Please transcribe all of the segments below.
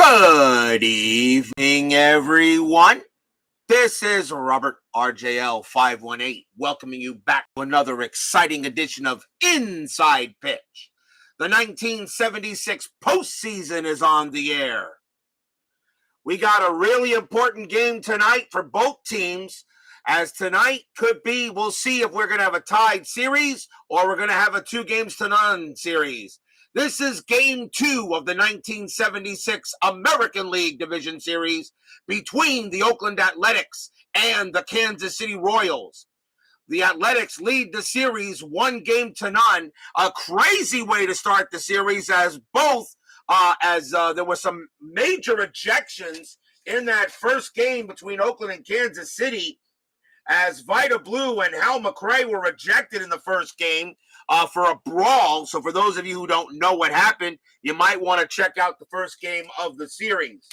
Good evening, everyone. This is Robert RJL 518 welcoming you back to another exciting edition of Inside Pitch. The 1976 postseason is on the air. We got a really important game tonight for both teams, as tonight could be, we'll see if we're going to have a tied series or we're going to have a 2-0 series. This is Game 2 of the 1976 American League Division Series between the Oakland Athletics and the Kansas City Royals. The Athletics lead the series 1-0. A crazy way to start the series, as there were some major ejections in that first game between Oakland and Kansas City, as Vita Blue and Hal Mcrae were ejected in the first game for a brawl. So for those of you who don't know what happened, you might want to check out the first game of the series.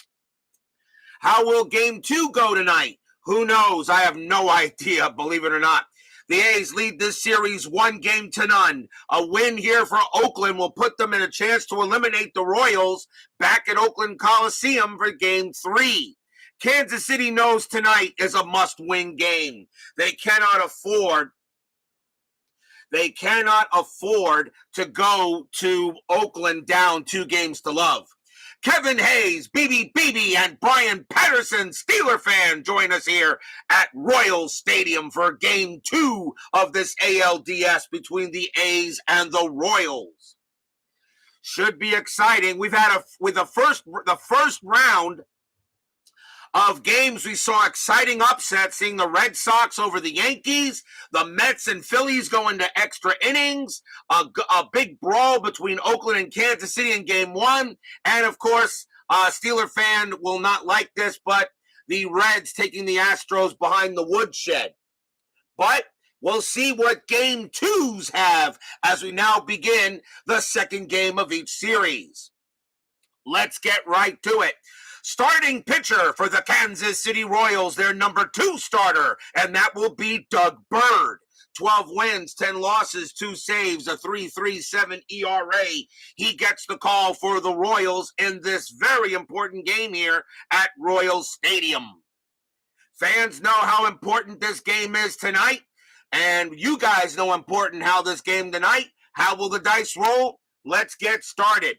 How will Game 2 go tonight? Who knows? I have no idea, believe it or not. The A's lead this series 1-0. A win here for Oakland will put them in a chance to eliminate the Royals back at Oakland Coliseum for Game 3. Kansas City knows tonight is a must-win game. They cannot afford to go to Oakland down 2-0. Kevin Hayes, BB, and Brian Patterson, Steeler fan, join us here at Royals Stadium for Game 2 of this ALDS between the A's and the Royals. Should be exciting. We've had the first round of games, we saw exciting upsets, seeing the Red Sox over the Yankees, the Mets and Phillies going to extra innings, a big brawl between Oakland and Kansas City in Game 1, and of course, Steeler fan will not like this, but the Reds taking the Astros behind the woodshed. But we'll see what Game 2s have as we now begin the second game of each series. Let's get right to it. Starting pitcher for the Kansas City Royals, their number 2 starter, and that will be Doug Bird. 12 wins, 10 losses, 2 saves, a 3.37 ERA. He gets the call for the Royals in this very important game here at Royals Stadium. Fans know how important this game is tonight, and you guys know how this game tonight. How will the dice roll? Let's get started.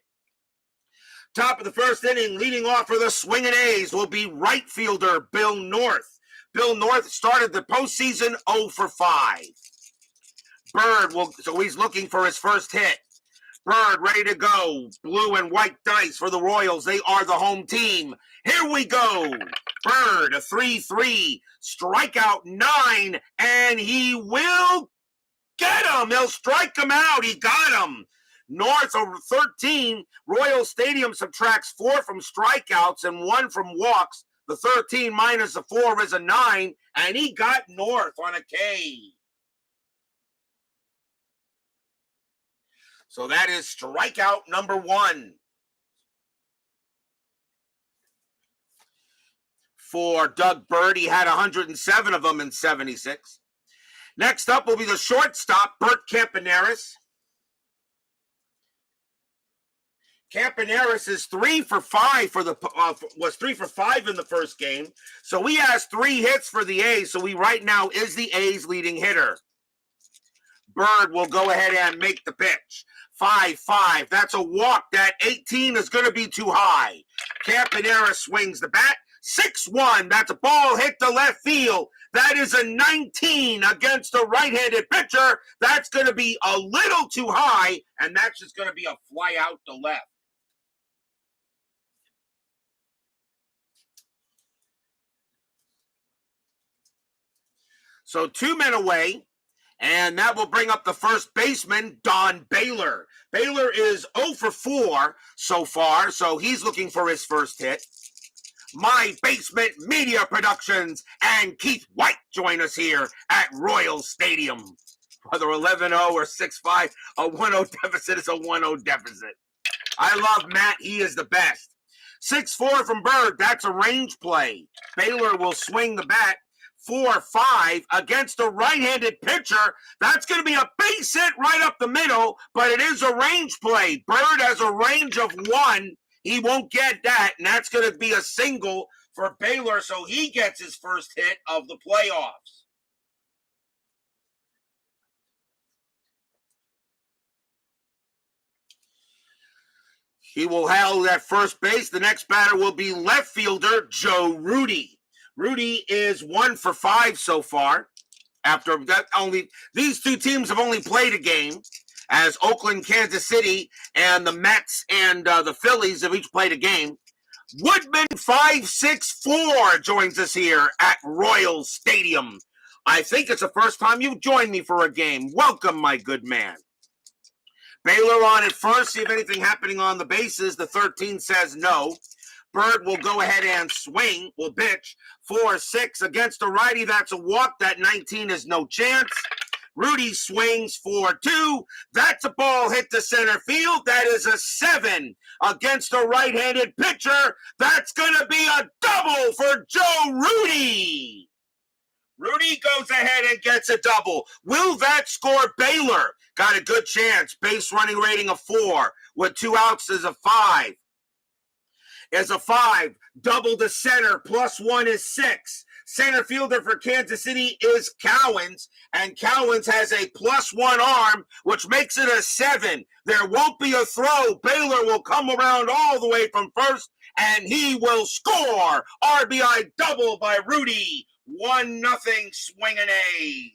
Top of the first inning, leading off for the swinging A's will be right fielder Bill North. Bill North started the postseason 0 for 5. So he's looking for his first hit. Bird ready to go. Blue and white dice for the Royals. They are the home team. Here we go. Bird, a 3-3, strikeout 9, and he will get him. He'll strike him out. He got him. North over 13. Royal Stadium subtracts 4 from strikeouts and 1 from walks. The 13 minus the 4 is a 9, and he got North on a K. So that is strikeout number 1. For Doug Bird, he had 107 of them in 76. Next up will be the shortstop, Bert Campaneris. Campaneris is 3 for 5 was 3 for 5 in the first game. So he has 3 hits for the A's. So he right now is the A's leading hitter. Bird will go ahead and make the pitch. 5-5. That's a walk. That 18 is going to be too high. Campaneris swings the bat. 6-1. That's a ball hit to left field. That is a 19 against a right-handed pitcher. That's going to be a little too high, and that's just going to be a fly out to left. So 2 men away, and that will bring up the first baseman, Don Baylor. Baylor is 0 for 4 so far, so he's looking for his first hit. My Basement Media Productions and Keith White join us here at Royal Stadium. Whether 11-0 or 6-5, a 1-0 deficit is a 1-0 deficit. I love Matt. He is the best. 6-4 from Bird. That's a range play. Baylor will swing the bat. 4-5 against a right-handed pitcher. That's going to be a base hit right up the middle, but it is a range play. Bird has a range of 1. He won't get that, and that's going to be a single for Baylor, so he gets his first hit of the playoffs. He will handle at first base. The next batter will be left fielder Joe Rudy. Rudy is 1 for 5 so far. After that, these two teams have only played a game, as Oakland, Kansas City, and the Mets and the Phillies have each played a game. Woodman 564 joins us here at Royal Stadium. I think it's the first time you've joined me for a game. Welcome, my good man. Baylor on at first, see if anything happening on the bases. The 13 says no. Bird will go ahead and swing, will pitch. 4-6 against a righty. That's a walk. That 19 is no chance. Rudy swings for 2. That's a ball hit to center field. That is a 7 against a right-handed pitcher. That's going to be a double for Joe Rudy. Rudy goes ahead and gets a double. Will that score Baylor? Got a good chance. Base running rating of 4 with 2 outs is a 5. Is a 5. Double to center. +1 is 6. Center fielder for Kansas City is Cowens, and Cowens has a +1 arm, which makes it a 7. There won't be a throw. Baylor will come around all the way from first, and he will score. RBI double by Rudy. 1-0 Swingin' A's.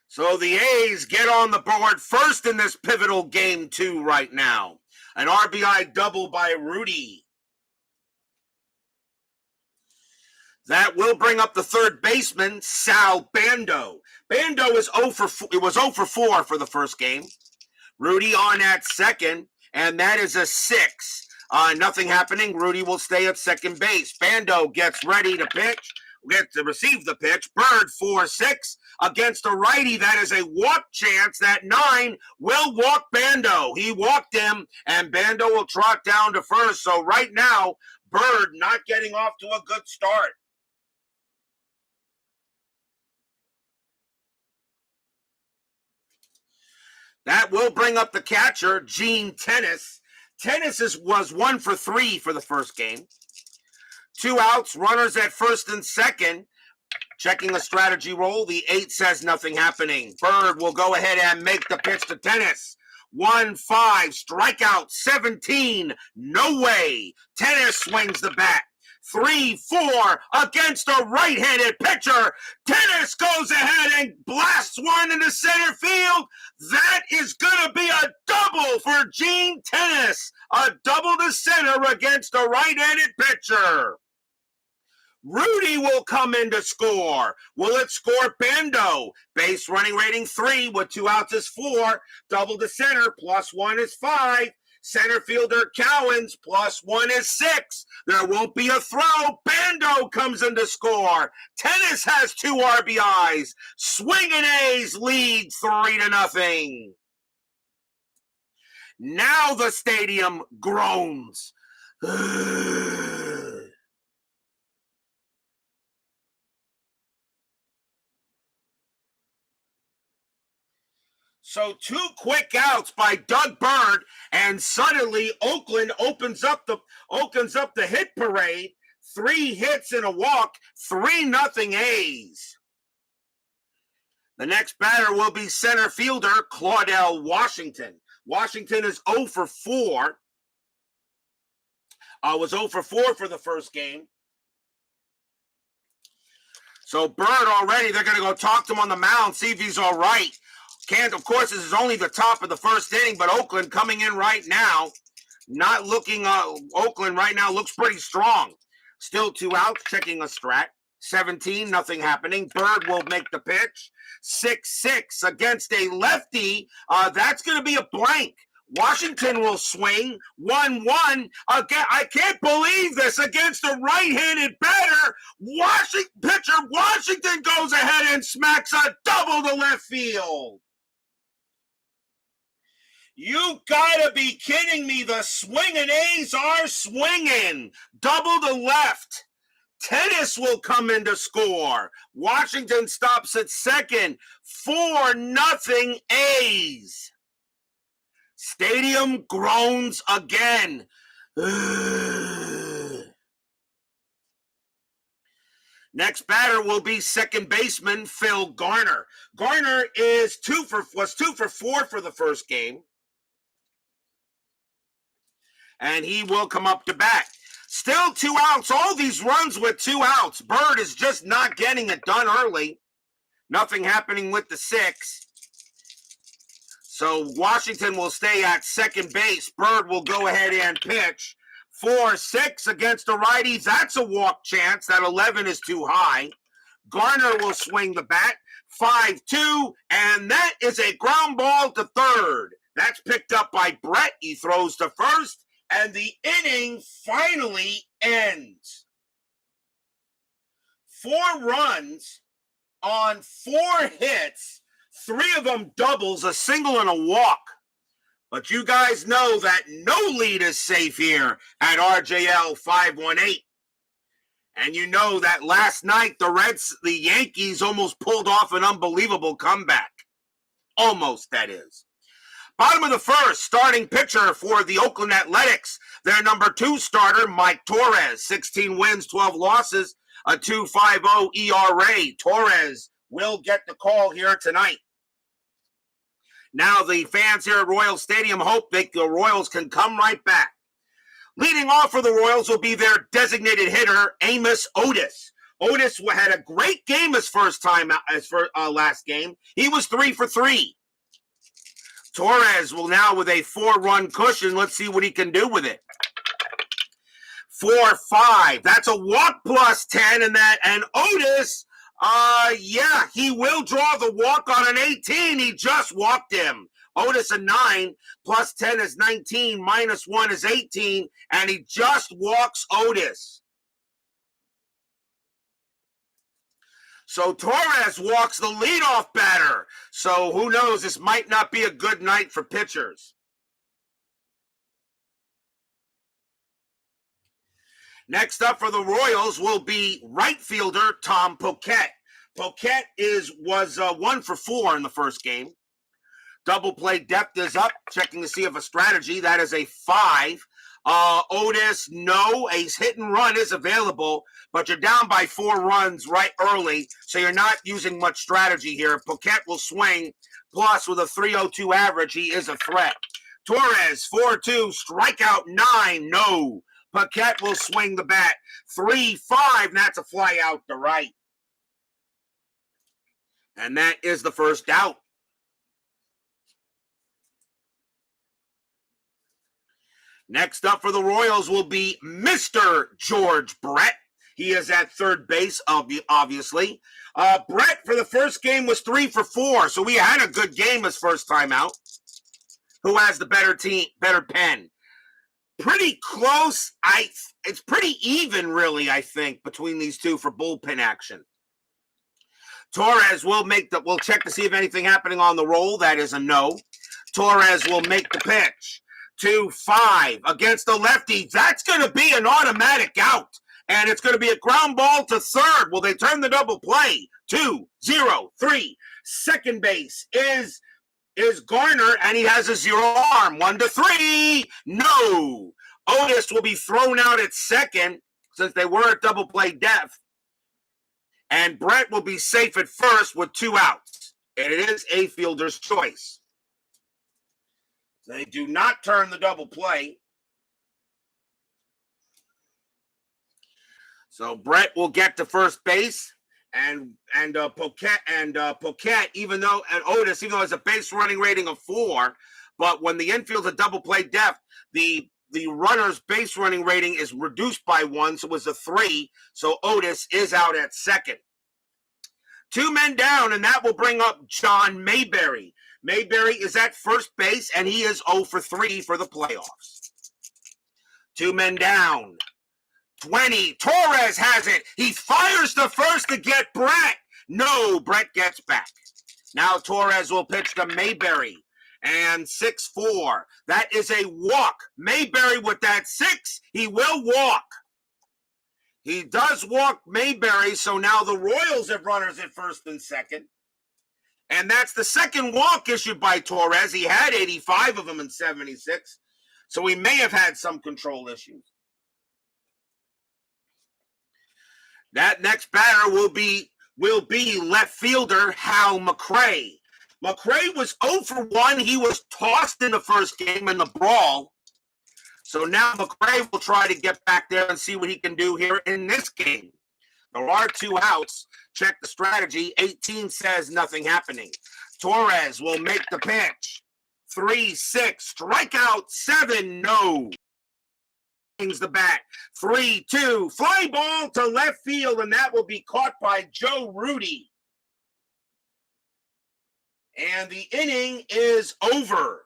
So the A's get on the board first in this pivotal game 2 right now. An RBI double by Rudy. That will bring up the third baseman, Sal Bando. Bando is 0 for 4 for the first game. Rudy on at second, and that is a 6. Nothing happening. Rudy will stay at second base. Bando gets ready to pitch. Gets to receive the pitch. Bird 4-6 against a righty. That is a walk chance. That 9 will walk Bando. He walked him, and Bando will trot down to first. So right now, Bird not getting off to a good start. That will bring up the catcher, Gene Tennis. Tennis was 1 for 3 for the first game. 2 outs, runners at first and second. Checking a strategy roll, the 8 says nothing happening. Bird will go ahead and make the pitch to Tennis. 1-5, strikeout, 17, no way. Tennis swings the bat. 3-4 against a right-handed pitcher. Tennis goes ahead and blasts one into center field. That is going to be a double for Gene Tennis. A double to center against a right-handed pitcher. Rudy will come in to score. Will it score Bando? Base running rating 3 with 2 outs is 4. Double to center, +1 is 5. Center fielder Cowens, +1 is 6. There won't be a throw. Bando comes in to score. Tennis has 2 RBIs. Swingin' A's lead 3-0. Now the stadium groans. So 2 quick outs by Doug Bird, and suddenly Oakland opens up the hit parade. 3 hits and a walk, 3-0 A's. The next batter will be center fielder Claudell Washington. Washington is 0 for 4. Was 0 for 4 for the first game. So Bird already, they're going to go talk to him on the mound, see if he's all right. Of course, this is only the top of the first inning, but Oakland coming in right now, not looking, Oakland right now looks pretty strong. Still 2 outs, checking a strat. 17, nothing happening. Bird will make the pitch. 6-6 against a lefty. That's going to be a blank. Washington will swing. 1-1. Again, I can't believe this against a right-handed batter. Pitcher Washington goes ahead and smacks a double to left field. You gotta be kidding me. The swinging A's are swinging. Double to left. Tennis will come in to score. Washington stops at second. 4-0 A's. Stadium groans again. Next batter will be second baseman Phil Garner. Garner was 2 for 4 for the first game, and he will come up to bat. Still 2 outs. All these runs with 2 outs. Bird is just not getting it done early. Nothing happening with the 6. So Washington will stay at second base. Bird will go ahead and pitch. 4-6 against the righties. That's a walk chance. That 11 is too high. Garner will swing the bat. 5-2, and that is a ground ball to third. That's picked up by Brett. He throws to first, and the inning finally ends. 4 runs on 4 hits, 3 of them doubles, a single and a walk. But you guys know that no lead is safe here at RJL 518. And you know that last night the Yankees almost pulled off an unbelievable comeback. Almost, that is. Bottom of the first, starting pitcher for the Oakland Athletics, their number 2 starter, Mike Torrez, 16 wins, 12 losses, a 2.50 ERA. Torrez will get the call here tonight. Now the fans here at Royal Stadium hope that the Royals can come right back. Leading off for the Royals will be their designated hitter, Amos Otis. Otis had a great game his first time last game. He was 3 for 3. Torrez will now with a 4-run cushion. Let's see what he can do with it. 4-5. That's a walk plus 10, and Otis. Yeah, he will draw the walk on an 18. He just walked him. Otis a 9, plus 10 is 19, minus 1 is 18, and he just walks Otis. So Torrez walks the leadoff batter. So who knows, this might not be a good night for pitchers. Next up for the Royals will be right fielder Tom Poquette. Poquette was 1 for 4 in the first game. Double play depth is up. Checking to see if a strategy. That is a 5. Otis, no. A hit and run is available, but you're down by 4 runs right early, so you're not using much strategy here. Poquette will swing. Plus, with a 3.02 average, he is a threat. Torrez, 4-2. Strikeout 9. No. Poquette will swing the bat. 3-5, and that's a fly out to right. And that is the first out. Next up for the Royals will be Mr. George Brett. He is at third base, obviously. Brett, for the first game, was 3 for 4, so he had a good game his first time out. Who has the better pen? Pretty close. It's pretty even, really, I think, between these two for bullpen action. Torrez will we'll check to see if anything happening on the roll. That is a no. Torrez will make the pitch. 2-5 against the lefty. That's going to be an automatic out. And it's going to be a ground ball to third. Will they turn the double play? 2-0-3. Second base is Garner, and he has a 0 arm. 1-3. No. Otis will be thrown out at second since they were at double play depth. And Brett will be safe at first with 2 outs. And it is a fielder's choice. They do not turn the double play. So Brett will get to first base, and Poquette, even though has a base running rating of 4, but when the infield's a double play depth, the runner's base running rating is reduced by 1, so it was a 3. So Otis is out at second. 2 men down, and that will bring up John Mayberry. Mayberry is at first base, and he is 0 for 3 for the playoffs. 2 men down. 20. Torrez has it. He fires to first to get Brett. No, Brett gets back. Now Torrez will pitch to Mayberry. And 6-4. That is a walk. Mayberry with that 6. He will walk. He does walk Mayberry, so now the Royals have runners at first and second. And that's the second walk issued by Torrez. He had 85 of them in 76, so he may have had some control issues. That next batter will be left fielder Hal Mcrae. Mcrae was 0 for 1. He was tossed in the first game in the brawl. So now Mcrae will try to get back there and see what he can do here in this game. There are 2 outs. Check the strategy. 18 says nothing happening. Torrez will make the pitch. 3-6. Strikeout 7. No. The bat. 3-2. Fly ball to left field, and that will be caught by Joe Rudy. And the inning is over.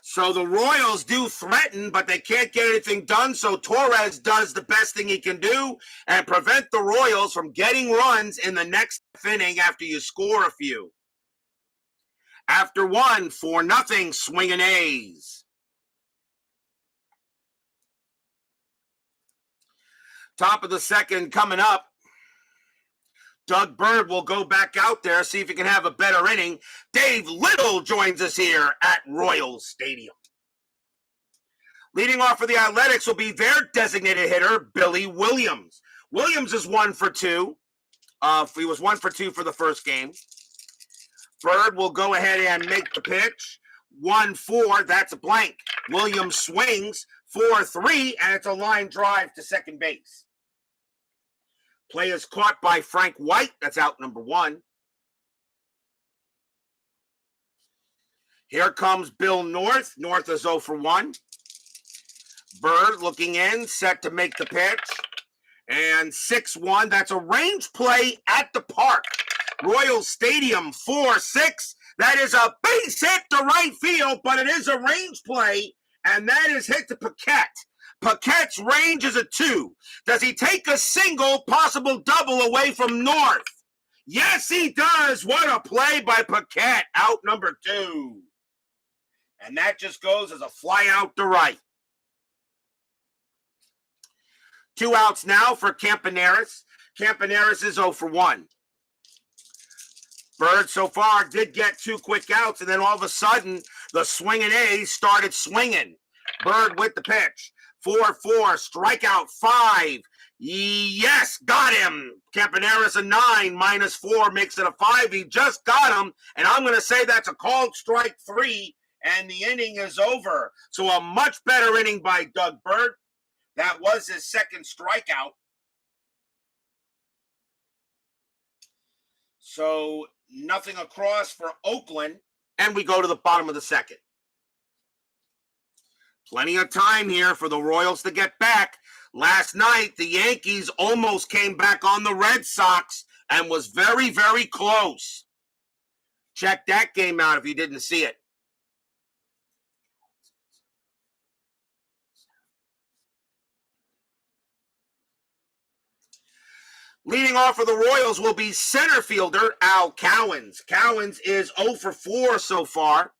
So the Royals do threaten, but they can't get anything done. So Torrez does the best thing he can do and prevent the Royals from getting runs in the next inning after you score a few. After 1, 4-0, swinging A's. Top of the second coming up. Doug Bird will go back out there, see if he can have a better inning. Dave Little joins us here at Royals Stadium. Leading off for the Athletics will be their designated hitter, Billy Williams. Williams is 1 for 2. He was 1 for 2 for the first game. Bird will go ahead and make the pitch. 1-4, that's a blank. Williams swings. 4-3, and it's a line drive to second base. Play is caught by Frank White. That's out number 1. Here comes Bill North. North is 0 for 1. Bird looking in, set to make the pitch. And 6-1. That's a range play at the park. Royal Stadium, 4-6. That is a base hit to right field, but it is a range play, and that is hit to Paquette. Paquette's range is a 2. Does he take a single, possible double away from North? Yes, he does. What a play by Paquette. Out number 2. And that just goes as a fly out to right. 2 outs now for Campaneris. Campaneris is 0 for 1. Bird so far did get 2 quick outs, and then all of a sudden, the swinging A's started swinging. Bird with the pitch. 4-4, strikeout 5. Yes, got him. Campaneris a 9, -4 makes it a 5. He just got him, and I'm going to say that's a called strike 3, and the inning is over. So a much better inning by Doug Bird. That was his second strikeout. So nothing across for Oakland, and we go to the bottom of the second. Plenty of time here for the Royals to get back. Last night, the Yankees almost came back on the Red Sox and was very, very close. Check that game out if you didn't see it. Leading off for the Royals will be center fielder Al Cowens. Cowens is 0 for 4 so far.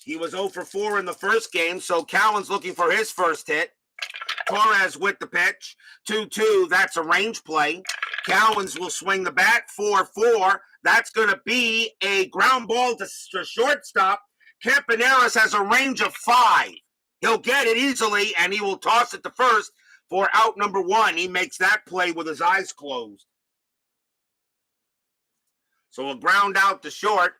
He was 0 for 4 in the first game, so Cowens looking for his first hit. Torrez with the pitch. 2-2, that's a range play. Cowens will swing the bat. 4-4, that's going to be a ground ball to shortstop. Campaneris has a range of 5. He'll get it easily, and he will toss it to first for out number 1. He makes that play with his eyes closed. So a ground out to short.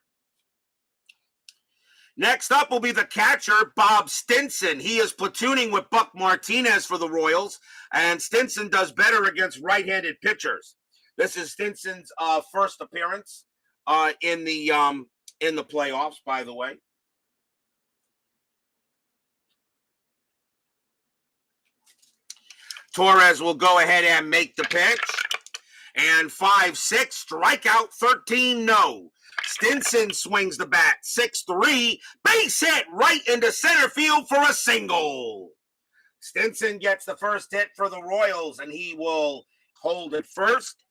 Next up will be the catcher, Bob Stinson. He is platooning with Buck Martinez for the Royals, and Stinson does better against right-handed pitchers. This is Stinson's first appearance in the playoffs, by the way. Torrez will go ahead and make the pitch. And 5-6, strikeout 13, no. Stinson swings the bat. 6-3, base hit right into center field for a single. Stinson gets the first hit for the Royals, and he will hold it first.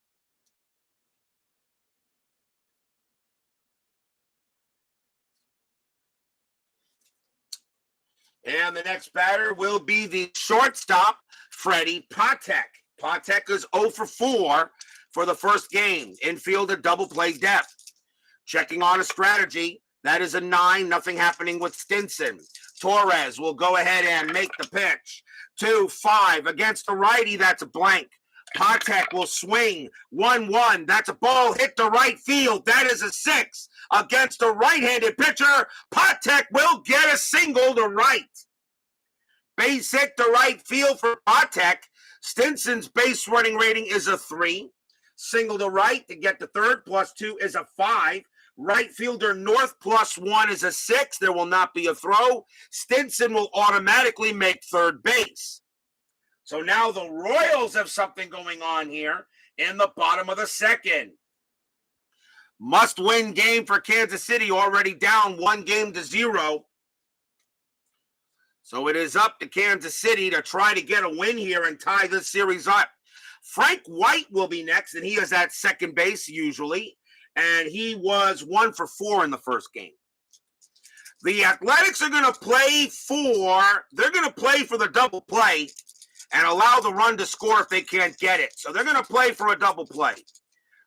And the next batter will be the shortstop, Freddie Patek. Patek is 0 for 4 for the first game. Infield a double play depth. Checking on a strategy. That is a 9. Nothing happening with Stinson. Torrez will go ahead and make the pitch. 2-5 against the righty. That's a blank. Patek will swing. 1-1. That's a ball hit to right field. That is a 6 against a right-handed pitcher. Patek will get a single to right. Base hit to right field for Patek. Stinson's base running rating is a 3. Single to right to get to third, +2 is a 5. Right fielder north +1 is a 6. There will not be a throw. Stinson will automatically make third base. So now the Royals have something going on here in the bottom of the second. Must-win game for Kansas City, already down 1-0. So it is up to Kansas City to try to get a win here and tie this series up. Frank White will be next, and he is at second base usually. And he was 1 for 4 in the first game. The Athletics are going to play for the double play and allow the run to score if they can't get it. So they're going to play for a double play.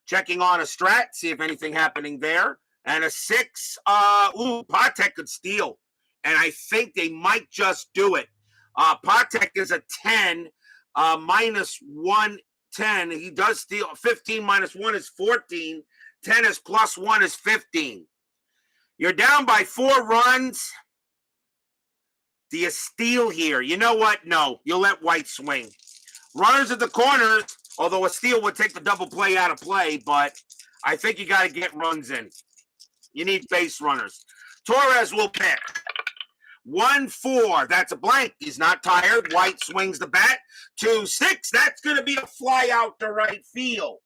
Checking on a strat, see if anything happening there. And a 6, Patek could steal. And I think they might just do it. Patek is a 10, -1, 10. He does steal. 15 -1 is 14. 10 is +1 is 15. You're down by 4 runs. Do you steal here? You know what? No. You'll let White swing. Runners at the corners, although a steal would take the double play out of play, but I think you got to get runs in. You need base runners. Torrez will pick. 1-4. That's a blank. He's not tired. White swings the bat. 2-6. That's going to be a fly out to right field.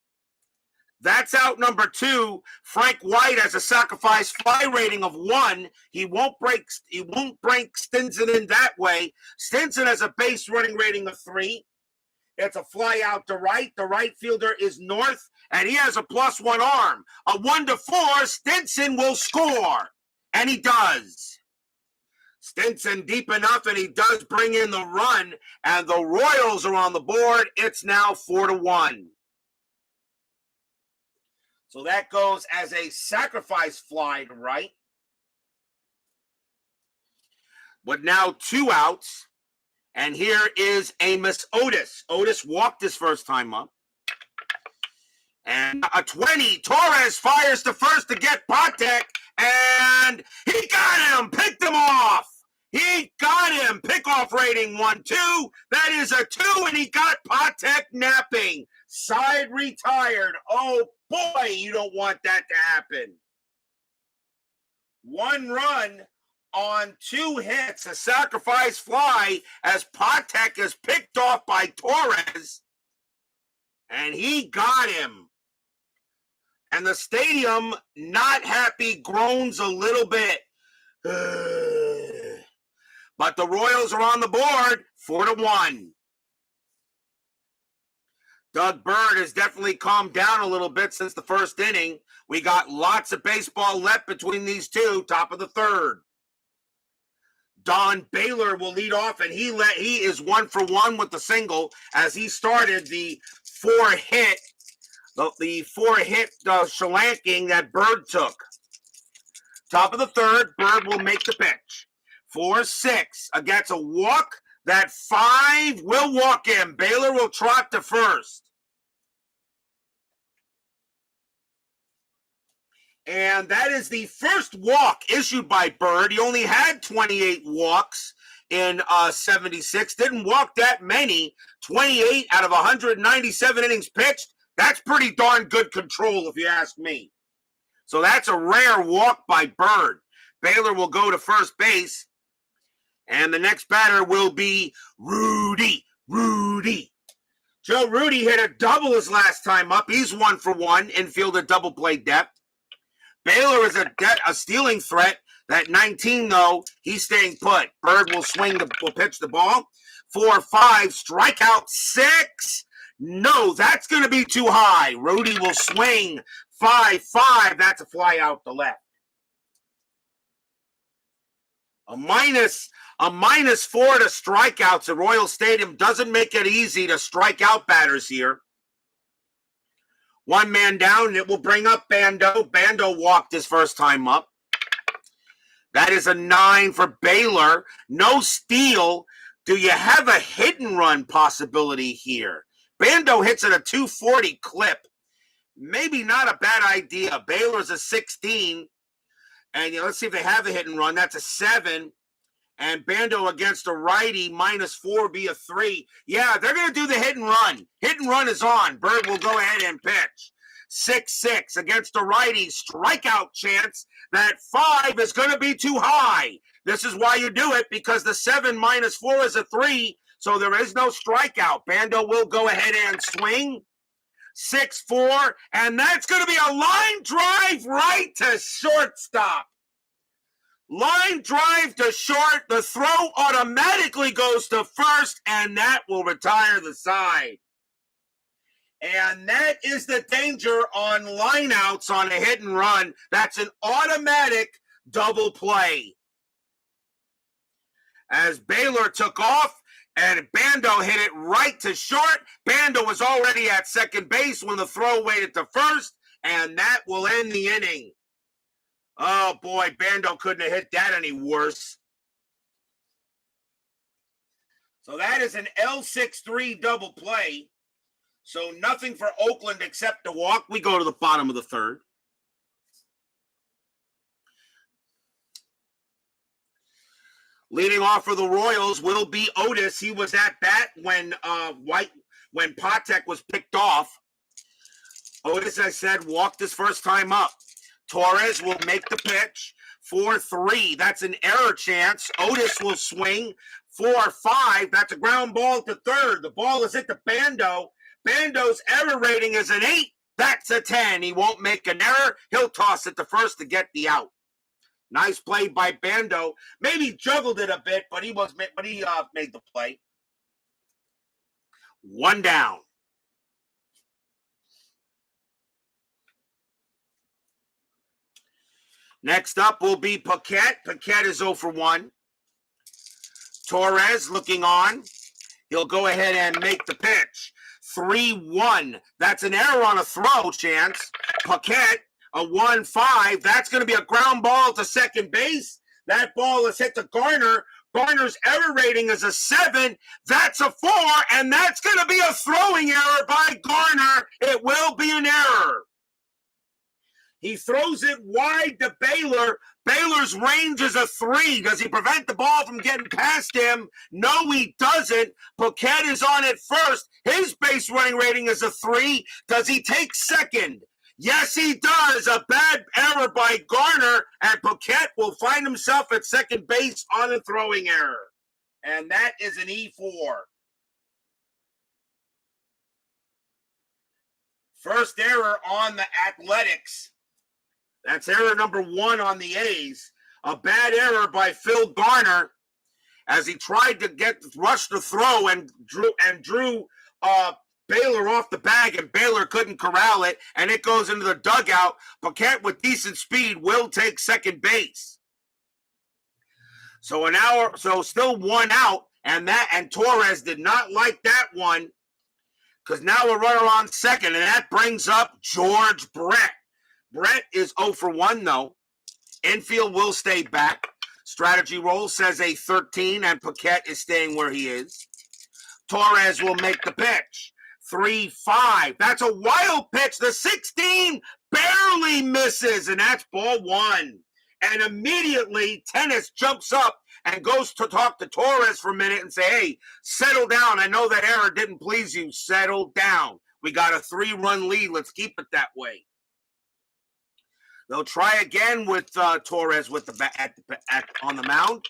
That's out number 2. Frank White has a sacrifice fly rating of 1. He won't break Stinson in that way. Stinson has a base running rating of 3. It's a fly out to right. The right fielder is north, and he has a +1 arm. A 1-4. Stinson will score, and he does. Stinson deep enough, and he does bring in the run, and the Royals are on the board. It's now 4-1. So that goes as a sacrifice fly to right. But now 2 outs. And here is Amos Otis. Otis walked his first time up. And a 20. Torrez fires to first to get Patek. And he got him. Picked him off. He got him. Pickoff rating 1-2. That is a 2. And he got Patek napping. Side retired. Oh, boy, you don't want that to happen. 1 run on 2 hits, a sacrifice fly as Patek is picked off by Torrez. And he got him. And the stadium, not happy, groans a little bit. But the Royals are on the board, 4-1. Doug Bird has definitely calmed down a little bit since the first inning. We got lots of baseball left between these two, top of the third. Don Baylor will lead off, and he is 1 for 1 with the single as he started the 4-hit shellacking that Bird took. Top of the third, Bird will make the pitch. 4-6 against a walk. That 5 will walk in. Baylor will trot to first. And that is the first walk issued by Bird. He only had 28 walks in 76. Didn't walk that many. 28 out of 197 innings pitched. That's pretty darn good control, if you ask me. So that's a rare walk by Bird. Baylor will go to first base. And the next batter will be Rudy. Joe Rudy hit a double his last time up. He's 1 for 1. Infield a double play depth. Baylor is a stealing threat. That 19, though, he's staying put. Bird will pitch the ball. 4-5, strikeout 6. No, that's going to be too high. Rudy will swing. 5-5, that's a fly out to left. A minus 4 to strikeouts at Royal Stadium doesn't make it easy to strike out batters here. One man down, and it will bring up Bando. Bando walked his first time up. That is a 9 for Baylor. No steal. Do you have a hit and run possibility here? Bando hits at a 240 clip. Maybe not a bad idea. Baylor's a 16. And let's see if they have a hit and run. That's a 7. And Bando against a righty, -4 be a 3. Yeah, they're going to do the hit and run. Hit and run is on. Bird will go ahead and pitch. 6-6 against a righty. Strikeout chance. That 5 is going to be too high. This is why you do it, because the 7 -4 is a 3. So there is no strikeout. Bando will go ahead and swing. 6-4. And that's going to be a line drive right to shortstop. Line drive to short. The throw automatically goes to first, and that will retire the side. And that is the danger on lineouts on a hit and run. That's an automatic double play. As Baylor took off and Bando hit it right to short, Bando was already at second base when the throw waited to first, and that will end the inning. Oh, boy, Bando couldn't have hit that any worse. So that is an L6-3 double play. So nothing for Oakland except a walk. We go to the bottom of the third. Leading off for the Royals will be Otis. He was at bat when Patek was picked off. Otis, I said, walked his first time up. Torrez will make the pitch. 4-3. That's an error chance. Otis will swing. 4-5. That's a ground ball to third. The ball is hit to Bando. Bando's error rating is an 8. That's a 10. He won't make an error. He'll toss it to first to get the out. Nice play by Bando. Maybe juggled it a bit, but he made the play. One down. Next up will be Paquette. Paquette is 0 for 1. Torrez looking on. He'll go ahead and make the pitch. 3-1. That's an error on a throw chance. Paquette, a 1-5. That's going to be a ground ball to second base. That ball is hit to Garner. Garner's error rating is a 7. That's a 4, and that's going to be a throwing error by Garner. It will be an error. He throws it wide to Baylor. Baylor's range is a 3. Does he prevent the ball from getting past him? No, he doesn't. Paquette is on it first. His base running rating is a 3. Does he take second? Yes, he does. A bad error by Garner, and Paquette will find himself at second base on a throwing error. And that is an E4. First error on the Athletics. That's error number 1 on the A's. A bad error by Phil Garner as he tried to rush the throw and drew Baylor off the bag, and Baylor couldn't corral it, and it goes into the dugout. Paquette with decent speed will take second base. So still 1 out, and Torrez did not like that one, because now a runner on second, and that brings up George Brett. Brett is 0 for 1, though. Infield will stay back. Strategy roll says a 13, and Paquette is staying where he is. Torrez will make the pitch. 3-5. That's a wild pitch. The 16 barely misses, and that's ball 1. And immediately, Tennis jumps up and goes to talk to Torrez for a minute and say, hey, settle down. I know that error didn't please you. Settle down. We got a 3-run lead. Let's keep it that way. They'll try again with Torrez with on the mound.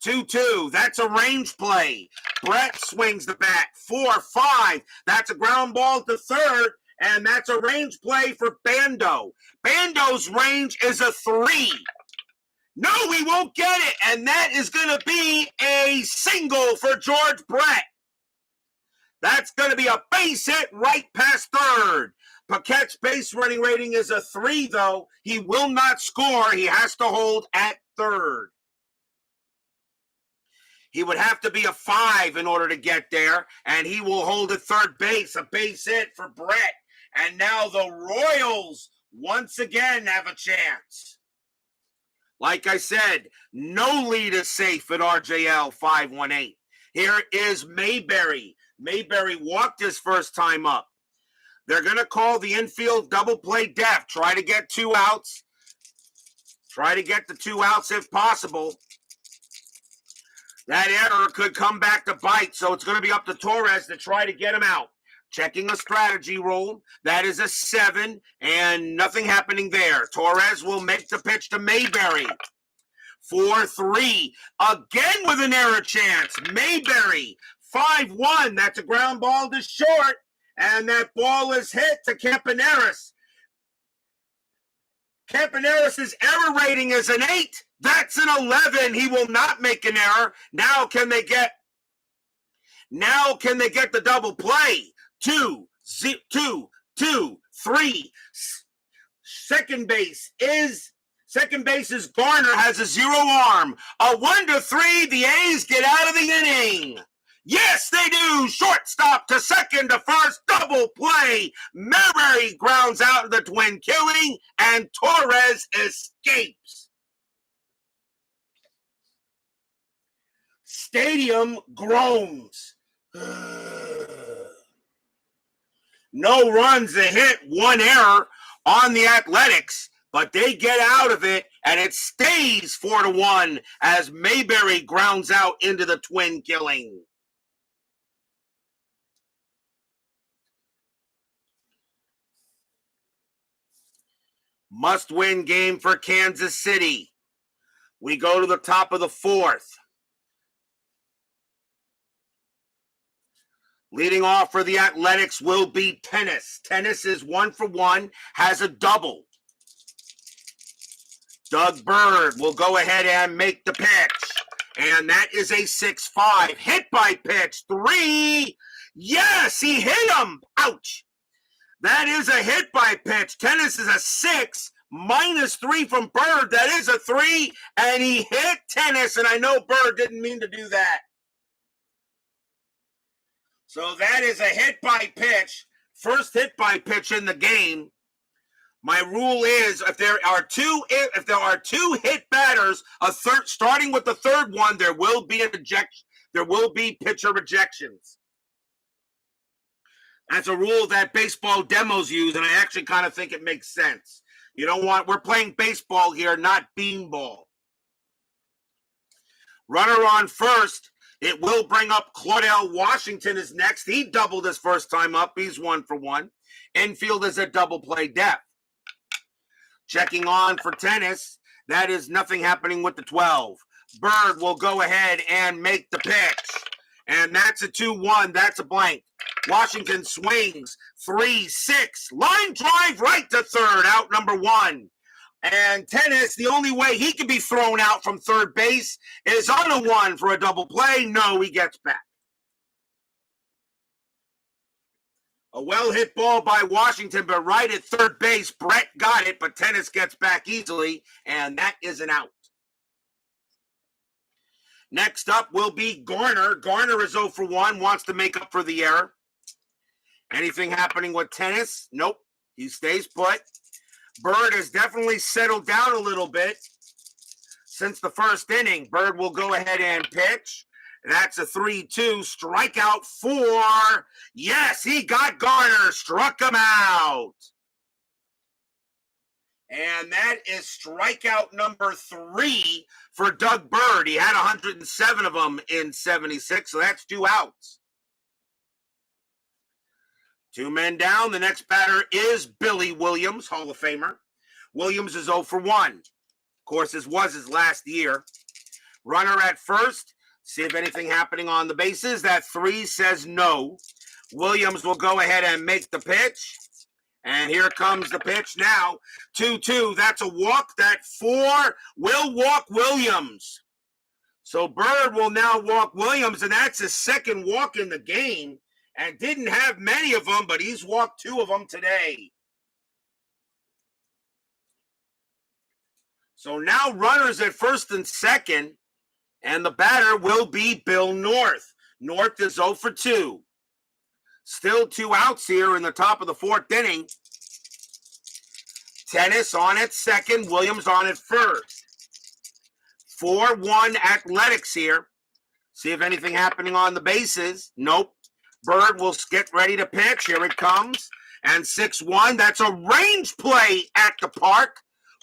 2-2. That's a range play. Brett swings the bat. 4-5. That's a ground ball to third, and that's a range play for Bando. Bando's range is a 3. No, he won't get it, and that is going to be a single for George Brett. That's going to be a base hit right past third. Paquette's base running rating is a 3, though. He will not score. He has to hold at third. He would have to be a 5 in order to get there, and he will hold at third base, a base hit for Brett. And now the Royals once again have a chance. Like I said, no lead is safe at RJL 518. Here is Mayberry. Mayberry walked his first time up. They're going to call the infield double play def. Try to get 2 outs. Try to get the 2 outs if possible. That error could come back to bite, so it's going to be up to Torrez to try to get him out. Checking a strategy roll. That is a 7, and nothing happening there. Torrez will make the pitch to Mayberry. 4-3. Again with an error chance. Mayberry. 5-1. That's a ground ball to short, and that ball is hit to Campaneris. Campaneris' error rating is an 8. That's an 11. He will not make an error. Now can they get the double play? 2, 3. Second base is Garner, has a 0 arm. A 1-3. The A's get out of the inning. Yes, they do. Shortstop to second to first. Double play. Mayberry grounds out the twin killing, and Torrez escapes. Stadium groans. No runs, a hit, 1 error on the Athletics, but they get out of it, and it stays 4-1 as Mayberry grounds out into the twin killing. Must-win game for Kansas City. We go to the top of the 4th. Leading off for the Athletics will be Tennis. Tennis is 1-for-1, has a double. Doug Bird will go ahead and make the pitch. And that is a 6-5. Hit by pitch. 3. Yes, he hit him. Ouch. That is a hit by pitch. Tennis is a 6. -3 from Bird. That is a 3. And he hit Tennis. And I know Bird didn't mean to do that. So that is a hit by pitch. First hit by pitch in the game. My rule is if there are two hit batters, starting with the third one, there will be an ejection. There will be pitcher rejections. That's a rule that baseball demos use, and I actually kind of think it makes sense. We're playing baseball here, not beanball. Runner on first. It will bring up Claudell Washington is next. He doubled his first time up. He's 1-for-1. Infield is a double play depth. Checking on for Tennis. That is nothing happening with the 12. Bird will go ahead and make the pitch. And that's a 2-1. That's a blank. Washington swings. 3-6. Line drive right to third. Out number 1. And Tennis, the only way he can be thrown out from third base is on a 1 for a double play. No, he gets back. A well-hit ball by Washington, but right at third base, Brett got it, but Tennis gets back easily, and that is an out. Next up will be Garner. Garner is 0-for-1, wants to make up for the error. Anything happening with Tennis? Nope, he stays put. Bird has definitely settled down a little bit since the first inning. Bird will go ahead and pitch. That's a 3-2. Strikeout 4. Yes, he got Garner. Struck him out. And that is strikeout number 3 for Doug Bird. He had 107 of them in 76, so that's 2 outs. 2 men down. The next batter is Billy Williams, Hall of Famer. Williams is 0-for-1. Of course, this was his last year. Runner at first. See if anything happening on the bases. That 3 says no. Williams will go ahead and make the pitch. And here comes the pitch now. 2-2. That's a walk. That 4 will walk Williams. So Bird will now walk Williams, and that's his second walk in the game. And didn't have many of them, but he's walked 2 of them today. So now runners at first and second. And the batter will be Bill North. North is 0 for 2. Still 2 outs here in the top of the 4th inning. Tennis on at second, Williams on at first. 4-1 Athletics here. See if anything happening on the bases. Nope. Bird will get ready to pitch. Here it comes. And 6-1. That's a range play at the park.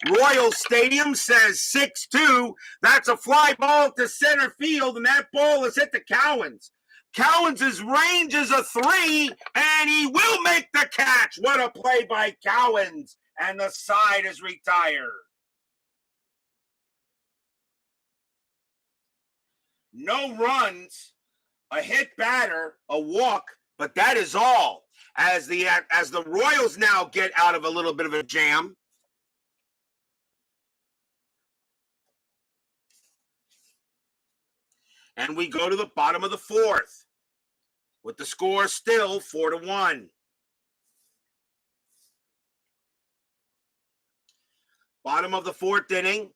Royal Stadium says 6-2. That's a fly ball to center field, and that ball is hit the Cowens. Cowens' range is a 3, and he will make the catch. What a play by Cowens. And the side is retired. No runs, a hit batter, a walk, but that is all. As the Royals now get out of a little bit of a jam. And we go to the bottom of the 4th with the score still 4-1. Bottom of the 4th inning.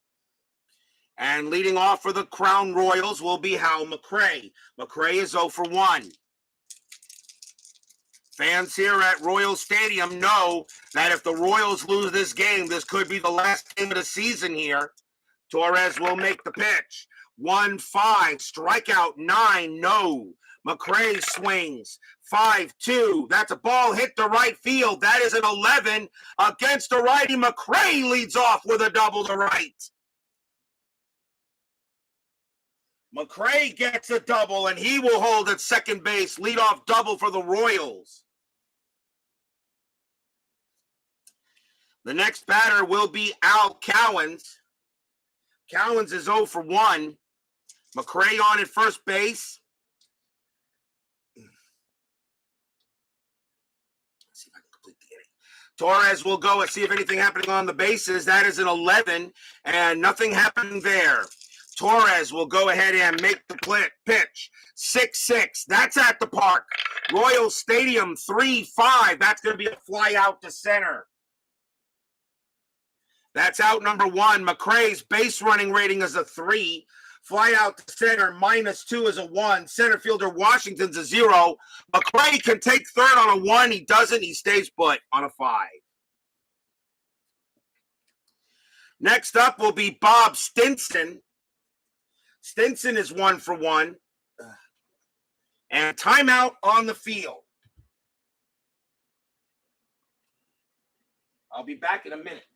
And leading off for the Crown Royals will be Hal Mcrae. Mcrae is 0 for 1. Fans here at Royal Stadium know that if the Royals lose this game, this could be the last game of the season here. Torrez will make the pitch. 1-5, strikeout 9, no. Mcrae swings. 5-2. That's a ball hit to right field. That is an 11 against the righty. Mcrae leads off with a double to right. Mcrae gets a double, and he will hold at second base. Leadoff double for the Royals. The next batter will be Al Cowens. Cowens is 0 for 1. Mcrae on at first base. Let's see if I can complete the inning. Torrez will go and see if anything happening on the bases. That is an 11, and nothing happened there. Torrez will go ahead and make the pitch. 6-6. That's at the park. Royal Stadium 3-5. That's going to be a fly out to center. That's out number 1. Mcrae's base running rating is a 3. Fly out to center, -2 is a 1. Center fielder Washington's a 0. Mcrae can take third on a 1. He doesn't. He stays put on a 5. Next up will be Bob Stinson. Stinson is 1 for 1. And timeout on the field. I'll be back in a minute.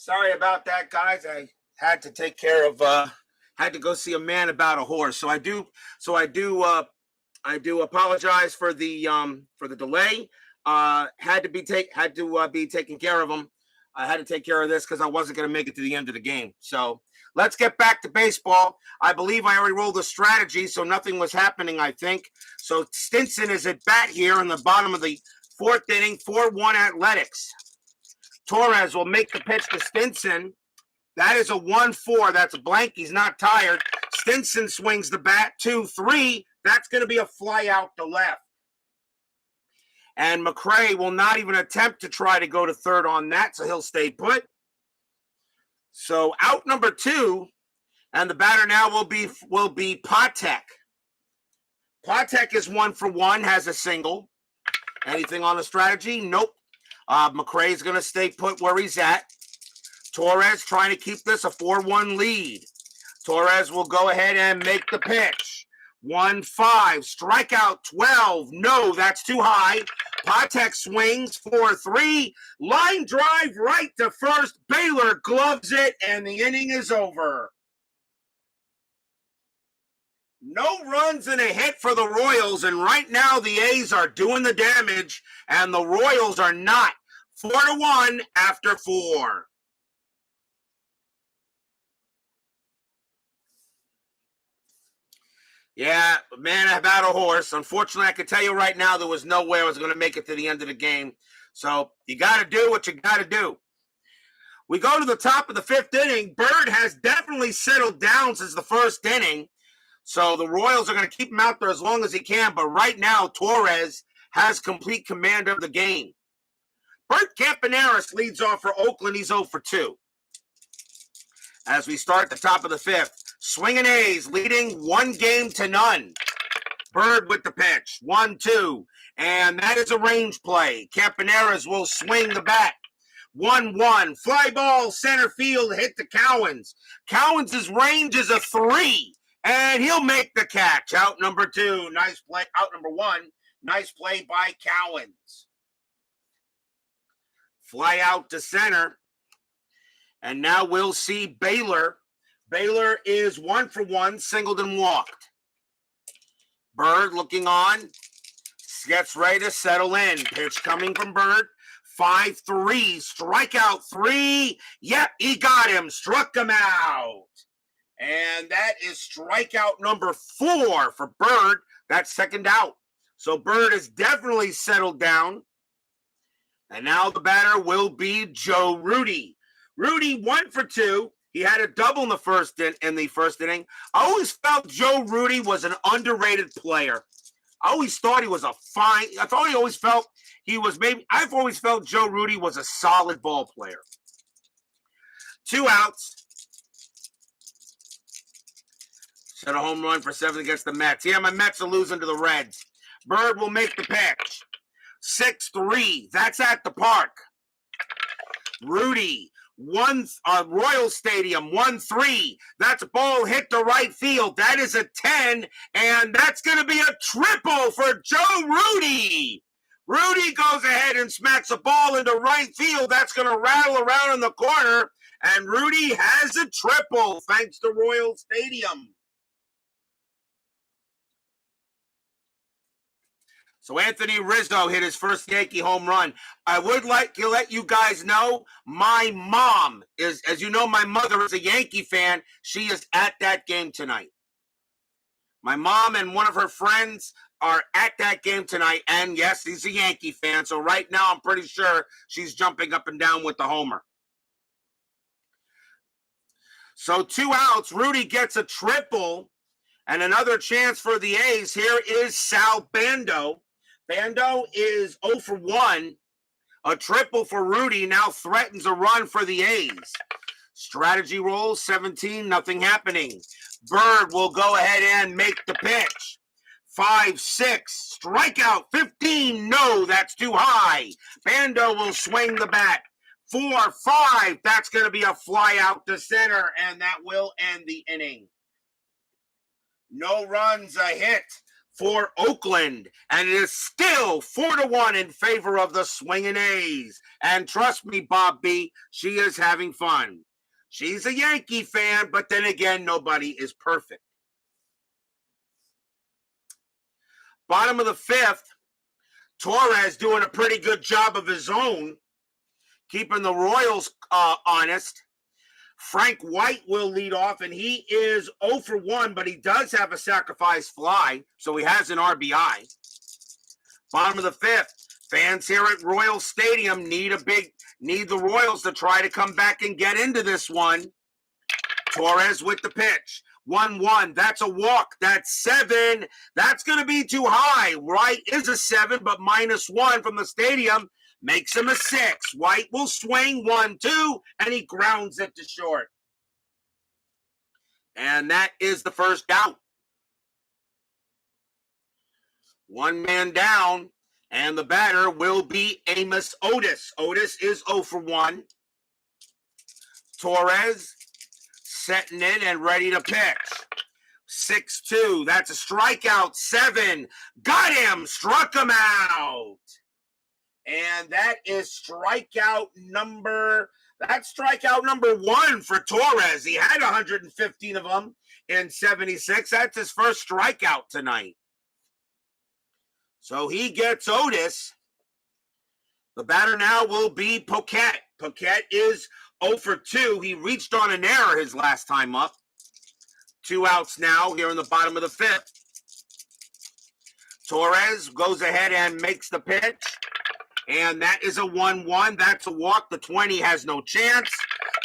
Sorry about that, guys. I had to take care of had to go see a man about a horse. I do apologize for the delay. Had to be taking care of him. I had to take care of this because I wasn't going to make it to the end of the game. So let's get back to baseball. I believe I already rolled a strategy, so nothing was happening, I think. So Stinson is at bat here in the bottom of the fourth inning, 4-1 Athletics. Torrez will make the pitch to Stinson. That is a 1-4. That's a blank. He's not tired. Stinson swings the bat, 2-3. That's going to be a fly out to left. And Mcrae will not even attempt to try to go to third on that, so he'll stay put. So out number 2, and the batter now will be Patek. Patek is 1 for 1, has a single. Anything on the strategy? Nope. Mcrae is going to stay put where he's at. Torrez trying to keep this a 4-1 lead. Torrez will go ahead and make the pitch. 1-5, strikeout 12. No, that's too high. Patek swings 4-3. Line drive right to first. Baylor gloves it, and the inning is over. No runs and a hit for the Royals, and right now the A's are doing the damage, and the Royals are not. 4-1 after 4. Yeah, man, about a horse. Unfortunately, I can tell you right now there was no way I was going to make it to the end of the game. So you got to do what you got to do. We go to the top of the 5th inning. Bird has definitely settled down since the 1st inning. So the Royals are going to keep him out there as long as he can. But right now, Torrez has complete command of the game. Bert Campaneris leads off for Oakland. He's 0 for 2. As we start the top of the 5th, swinging A's leading 1-0. Bird with the pitch, 1-2. And that is a range play. Campaneris will swing the bat. 1-1. Fly ball, center field, hit to Cowens. Cowens' range is a 3. And he'll make the catch. Out number 2. Nice play. Out number 1. Nice play by Cowens. Fly out to center. And now we'll see Baylor. Baylor is 1 for 1, singled and walked. Bird looking on. Gets ready to settle in. Pitch coming from Bird. 5-3. Strikeout 3. Yep, he got him. Struck him out. And that is strikeout number 4 for Bird. That's second out. So Bird is definitely settled down. And now the batter will be Joe Rudi. Rudi 1 for 2. He had a double in the first inning. I always felt Joe Rudi was an underrated player. I always thought he was I've always felt Joe Rudi was a solid ball player. 2 outs. Set a home run for 7 against the Mets. Yeah, my Mets are losing to the Reds. Bird will make the pitch. 6-3. That's at the park. Rudi, Royal Stadium, 1-3. That's a ball hit to right field. That is a 10, and that's going to be a triple for Joe Rudi. Rudi goes ahead and smacks a ball into right field. That's going to rattle around in the corner, and Rudi has a triple thanks to Royal Stadium. So Anthony Rizzo hit his first Yankee home run. I would like to let you guys know, my mom is, as you know, my mother is a Yankee fan. She is at that game tonight. My mom and one of her friends are at that game tonight. And yes, he's a Yankee fan. So right now, I'm pretty sure she's jumping up and down with the homer. So 2 outs. Rudi gets a triple. And another chance for the A's. Here is Sal Bando. Bando is 0 for 1. A triple for Rudi now threatens a run for the A's. Strategy roll, 17, nothing happening. Bird will go ahead and make the pitch. 5-6, strikeout 15. No, that's too high. Bando will swing the bat. 4-5, that's going to be a fly out to center, and that will end the inning. No runs, a hit for Oakland, and it is still 4-1 in favor of the swinging A's. And trust me, Bob B, she is having fun. She's a Yankee fan, but then again, nobody is perfect. Bottom of the fifth, Torrez doing a pretty good job of his own, keeping the Royals honest. Frank White will lead off, and he is 0 for 1, but he does have a sacrifice fly, so he has an RBI. Bottom of the fifth, fans here at Royal Stadium need the Royals to try to come back and get into this one. Torrez with the pitch. 1-1. That's a walk. That's 7. That's going to be too high. White is a 7, but -1 from the stadium makes him a 6. White will swing 1-2, and he grounds it to short. And that is the first out. One man down, and the batter will be Amos Otis. Otis is 0 for 1. Torrez setting in and ready to pitch. 6-2. That's a strikeout. 7. Got him. Struck him out. And that is strikeout number 1 for Torrez. He had 115 of them in 76. That's his first strikeout tonight. So he gets Otis. The batter now will be Paquette. Paquette is 0 for 2. He reached on an error his last time up. 2 outs now here in the bottom of the fifth. Torrez goes ahead and makes the pitch. And that is a 1-1. That's a walk. The 20 has no chance.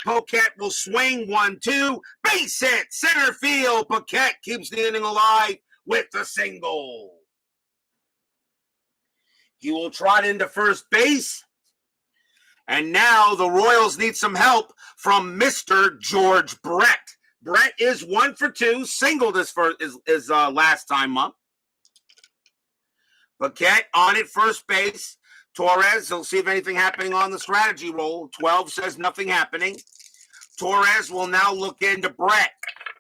Paquette will swing 1-2. Base hit. Center field. Paquette keeps the inning alive with the single. He will trot into first base. And now the Royals need some help from Mr. George Brett. Brett is 1 for 2, singled his last time up. Paquette on at first base. Torrez, he'll see if anything happening on the strategy roll. 12 says nothing happening. Torrez will now look into Brett.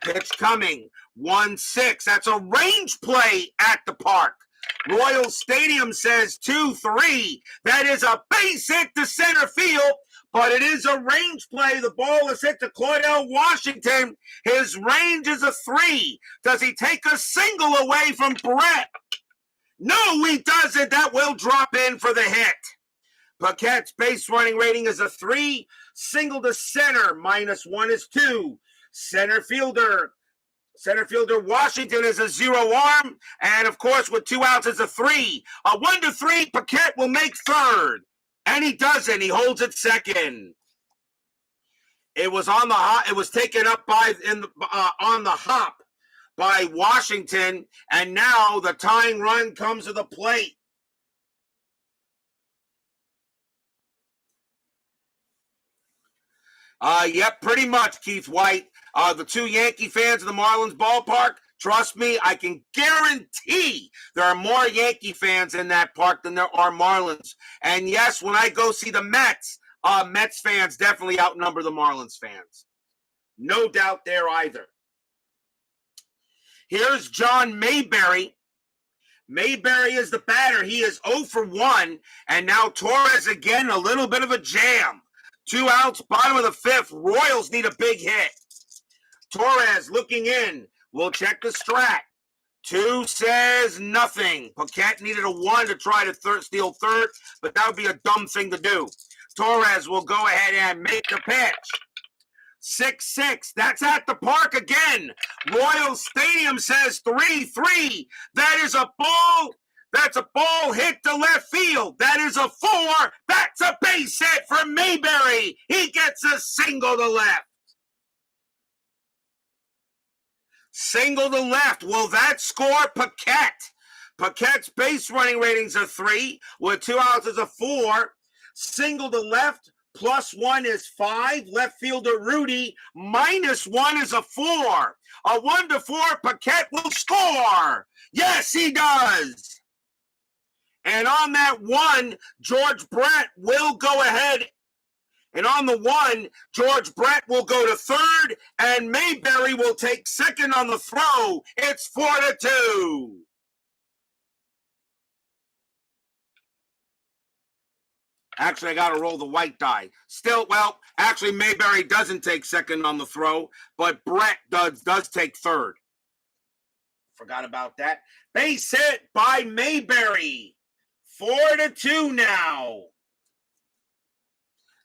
Pitch coming. 1-6. That's a range play at the park. Royal Stadium says 2-3. That is a base hit to center field, but it is a range play. The ball is hit to Claudell Washington. His range is a 3. Does he take a single away from Brett? No, he doesn't. That will drop in for the hit. Paquette's base running rating is a 3. Single to center. -1 is 2. Center fielder Washington is a 0 arm. And, of course, with 2 outs, it's a 3. A 1-3, Paquette will make third. And he doesn't. He holds it second. It was on the hop. It was taken up on the hop by Washington. And now the tying run comes to the plate. Yep, pretty much, Keith White. The 2 Yankee fans in the Marlins ballpark, trust me, I can guarantee there are more Yankee fans in that park than there are Marlins. And yes, when I go see the Mets, Mets fans definitely outnumber the Marlins fans. No doubt there either. Here's John Mayberry. Mayberry is the batter. He is 0 for 1. And now Torrez again, a little bit of a jam. 2 outs, bottom of the fifth. Royals need a big hit. Torrez looking in. We'll check the strat. 2 says nothing. Paquette needed a 1 to try to steal third, but that would be a dumb thing to do. Torrez will go ahead and make the pitch. 6-6. That's at the park again. Royal Stadium says 3-3. That is a ball. That's a ball hit to left field. That is a 4. That's a base hit for Mayberry. He gets a single to left. Single to left. Will that score Paquette? Paquette's base running ratings are 3. With 2 outs is a 4. Single to left. +1 is 5. Left fielder Rudy. -1 is a 4. A 1-4. Paquette will score. Yes, he does. And on that 1, George Brett will go ahead. And on the 1, George Brett will go to third, and Mayberry will take second on the throw. It's 4-2. Actually, I got to roll the white die. Still, well, actually, Mayberry doesn't take second on the throw, but Brett does take third. Forgot about that. Base hit by Mayberry. 4-2 now.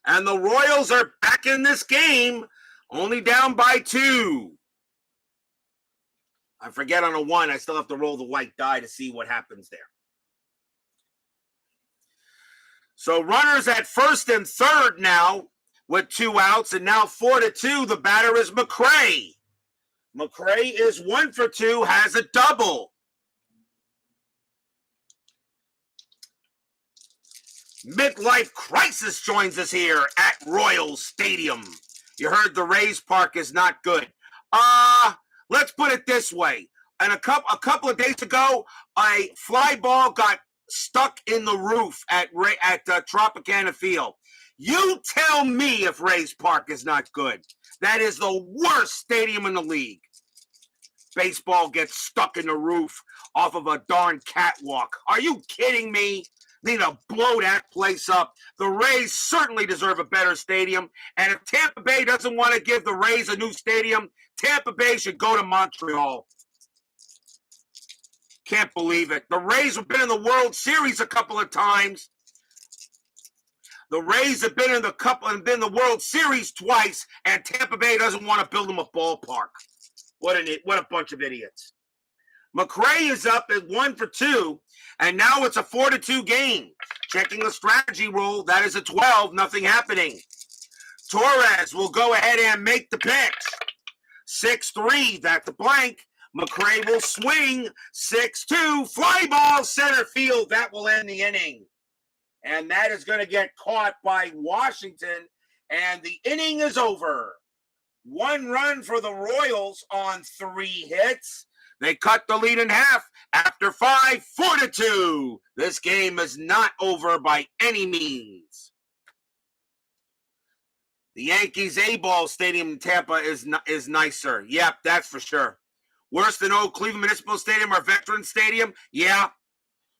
And the Royals are back in this game, only down by 2. I forget on a 1. I still have to roll the white die to see what happens there. So runners at first and third now with 2 outs, and now 4-2. The batter is Mcrae. Mcrae is 1 for 2, has a double. Midlife crisis joins us here at Royals Stadium. You heard the Rays Park is not good. Let's put it this way. And a couple of days ago, a fly ball got stuck in the roof at Tropicana Field. You tell me if Rays Park is not good. That is the worst stadium in the league. Baseball gets stuck in the roof off of a darn catwalk. Are you kidding me? Need to blow that place up. The Rays certainly deserve a better stadium. And if Tampa Bay doesn't want to give the Rays a new stadium, Tampa Bay should go to Montreal. Can't believe it. The Rays have been in the World Series a couple of times. The Rays have been in the World Series twice, and Tampa Bay doesn't want to build them a ballpark. What a bunch of idiots. Mcrae is up at 1 for 2, and now it's a 4-2 game. Checking the strategy rule, that is a 12, nothing happening. Torrez will go ahead and make the pitch. 6-3, that's a blank. Mcrae will swing. 6-2, fly ball center field. That will end the inning. And that is going to get caught by Washington, and the inning is over. 1 run for the Royals on 3 hits. They cut the lead in half after 5, 4-2. This game is not over by any means. The Yankees A-Ball Stadium in Tampa is nicer. Yep, that's for sure. Worse than old Cleveland Municipal Stadium or Veterans Stadium? Yeah.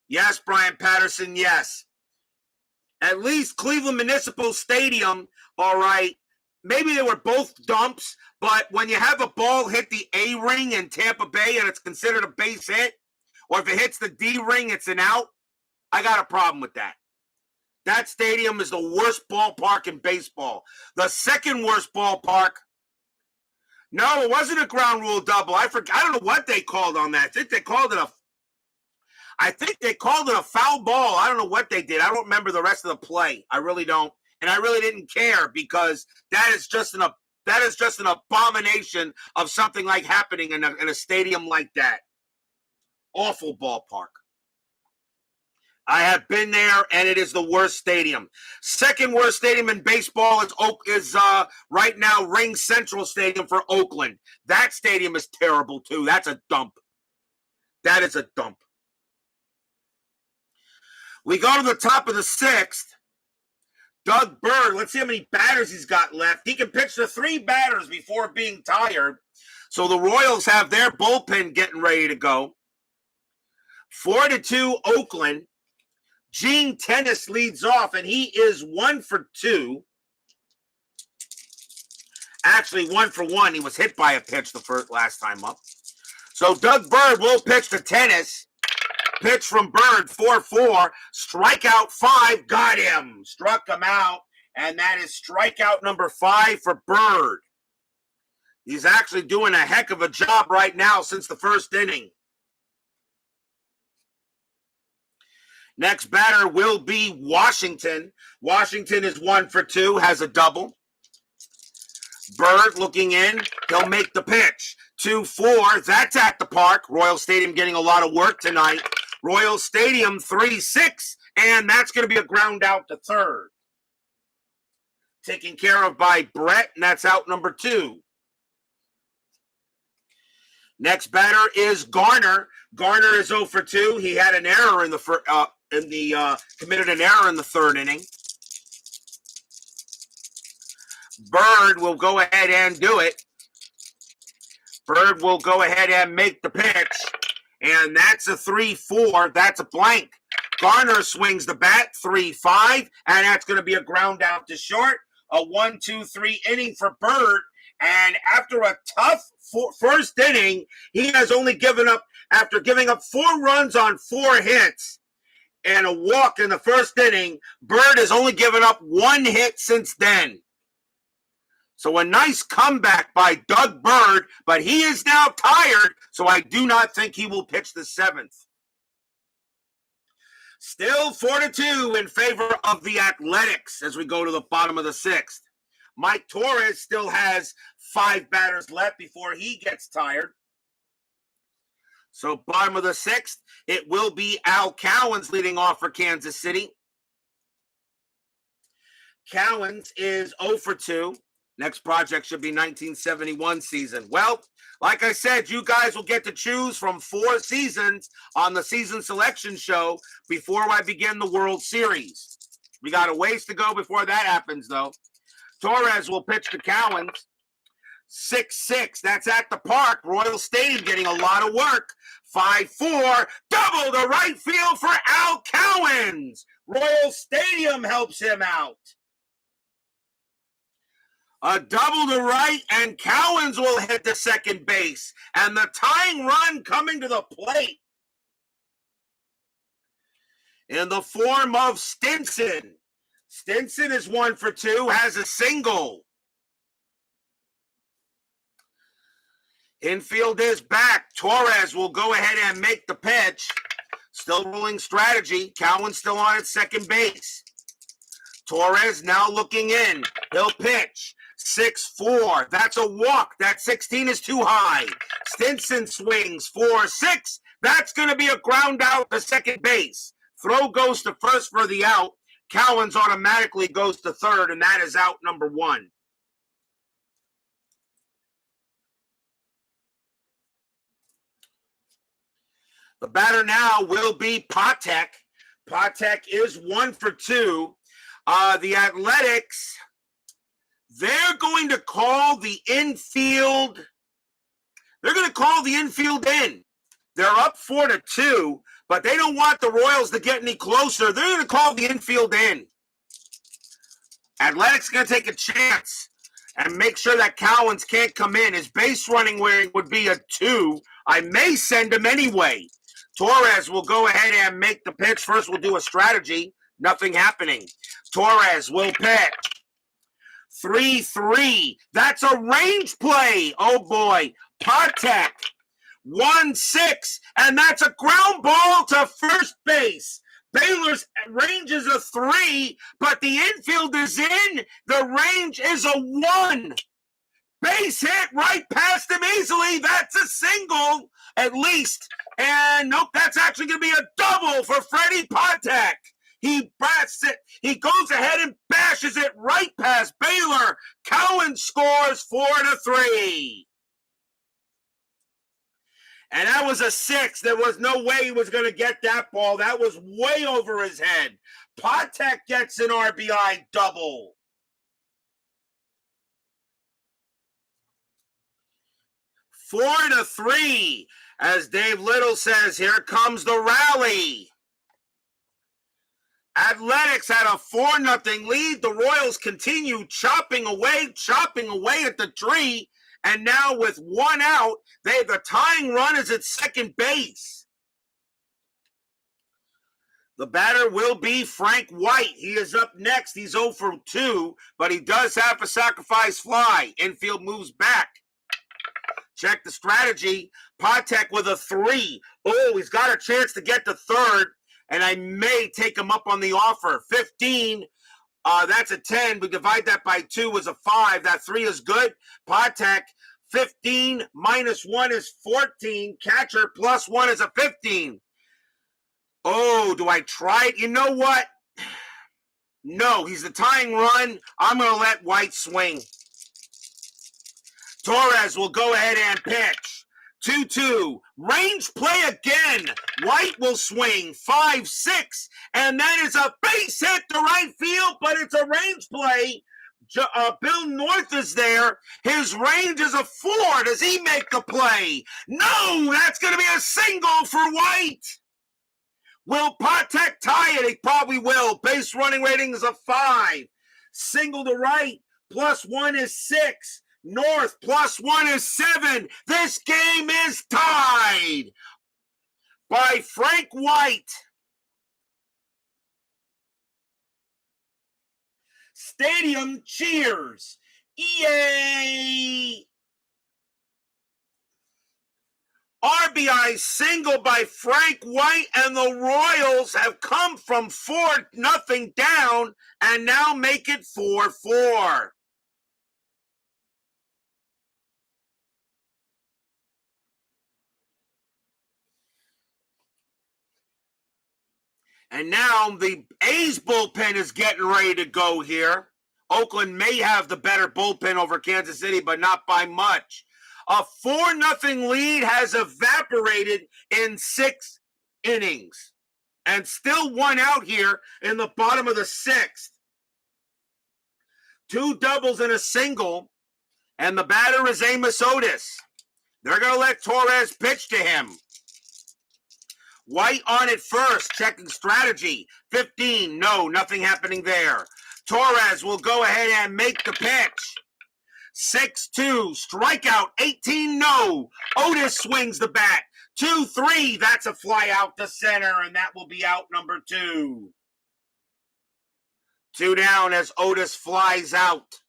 Yes, Brian Patterson, yes. At least Cleveland Municipal Stadium, all right, maybe they were both dumps, but when you have a ball hit the A ring in Tampa Bay and it's considered a base hit, or if it hits the D ring, it's an out, I got a problem with that. That stadium is the worst ballpark in baseball. The second worst ballpark, no, it wasn't a ground rule double. I don't know what they called on that. I think they called it a foul ball. I don't know what they did. I don't remember the rest of the play. I really don't. And I really didn't care because that is just an abomination of something like happening in a stadium like that. Awful ballpark. I have been there, and it is the worst stadium. Second worst stadium in baseball is right now Ring Central Stadium for Oakland. That stadium is terrible too. That's a dump. That is a dump. We go to the top of the 6th. Doug Bird, let's see how many batters he's got left. He can pitch to 3 batters before being tired. So the Royals have their bullpen getting ready to go. 4-2 Oakland. Gene Tennis leads off, and he is 1 for 2. Actually, 1 for 1. He was hit by a pitch the last time up. So Doug Bird will pitch to Tennis. Pitch from Bird, 4-4. Strikeout 5, got him. Struck him out, and that is strikeout number 5 for Bird. He's actually doing a heck of a job right now since the first inning. Next batter will be Washington. Washington is 1 for 2, has a double. Bird looking in. He'll make the pitch. 2-4. That's at the park. Royal Stadium getting a lot of work tonight. Royal Stadium 3-6. And that's going to be a ground out to third. Taken care of by Brett, and that's out number 2. Next batter is Garner. Garner is 0 for 2. He had an error committed an error in the 3rd inning. Bird will go ahead and do it. Bird will go ahead and make the pitch. And that's a 3-4. That's a blank. Garner swings the bat, 3-5, and that's going to be a ground out to short. A 1-2-3 inning for Bird. And after a tough first inning, he has only given up, after giving up 4 runs on 4 hits and a walk in the first inning, Bird has only given up 1 hit since then. So a nice comeback by Doug Bird, but he is now tired, so I do not think he will pitch the 7th. Still 4-2 in favor of the Athletics as we go to the bottom of the 6th. Mike Torrez still has 5 batters left before he gets tired. So bottom of the 6th, it will be Al Cowens leading off for Kansas City. Cowens is 0-2. Next project should be 1971 season. Well, like I said, you guys will get to choose from 4 seasons on the season selection show before I begin the World Series. We got a ways to go before that happens, though. Torrez will pitch to Cowens. 6-6. That's at the park. Royal Stadium getting a lot of work. 5-4. Double to right field for Al Cowens. Royal Stadium helps him out. A double to right, and Cowens will hit the second base. And the tying run coming to the plate in the form of Stinson. Stinson is 1-2, has a single. Infield is back. Torrez will go ahead and make the pitch. Still rolling strategy. Cowens still on at second base. Torrez now looking in. He'll pitch. 6-4. That's a walk. That 16 is too high. Stinson swings 4-6. That's going to be a ground out to second base. Throw goes to first for the out. Cowens automatically goes to third, and that is out number 1. The batter now will be Patek. Patek is 1-2. The Athletics, they're going to call the infield. They're going to call the infield in. They're up 4-2, but they don't want the Royals to get any closer. They're going to call the infield in. Athletics going to take a chance and make sure that Cowens can't come in. His base running would be a 2. I may send him anyway. Torrez will go ahead and make the pitch. First, we'll do a strategy. Nothing happening. Torrez will pitch. 3-3. That's a range play. Oh, boy. Patek. 1-6. And that's a ground ball to first base. Baylor's range is a 3, but the infield is in. The range is a 1. Base hit right past him easily. That's a single, at least. And nope, that's actually going to be a double for Freddie Patek. He bats it. He goes ahead and bashes it right past Baylor. Cowens scores 4-3. And that was a 6. There was no way he was going to get that ball. That was way over his head. Patek gets an RBI double. Four to 3. As Dave Little says, here comes the rally. Athletics had a 4-0 lead. The Royals continue chopping away at the tree. And now with 1 out, the tying run is at second base. The batter will be Frank White. He is up next. He's 0-2, but he does have a sacrifice fly. Infield moves back. Check the strategy. Patek with a 3. Oh, he's got a chance to get to third, and I may take him up on the offer. 15. That's a 10. We divide that by 2 is a 5. That 3 is good. Patek, 15 minus 1 is 14. Catcher plus 1 is a 15. Oh, do I try it? You know what? No, he's the tying run. I'm going to let White swing. Torrez will go ahead and pitch. 2-2. Range play again. White will swing. 5-6. And that is a base hit to right field, but it's a range play. Bill North is there. His range is a 4. Does he make the play? No, that's going to be a single for White. Will Patek tie it? He probably will. Base running rating is a 5. Single to right, +1 is 6. North, +1 is 7. This game is tied by Frank White. Stadium cheers. Yay! RBI single by Frank White, and the Royals have come from 4-0 down and now make it 4-4. And now the A's bullpen is getting ready to go here. Oakland may have the better bullpen over Kansas City, but not by much. A 4-0 lead has evaporated in 6 innings. And still 1 out here in the bottom of the 6th. 2 doubles and a single. And the batter is Amos Otis. They're going to let Torrez pitch to him. White on it first, checking strategy. 15, no, nothing happening there. Torrez will go ahead and make the pitch. 6-2, strikeout, 18, no. Otis swings the bat. 2-3, that's a fly out to center, and that will be out number 2. 2 down as Otis flies out.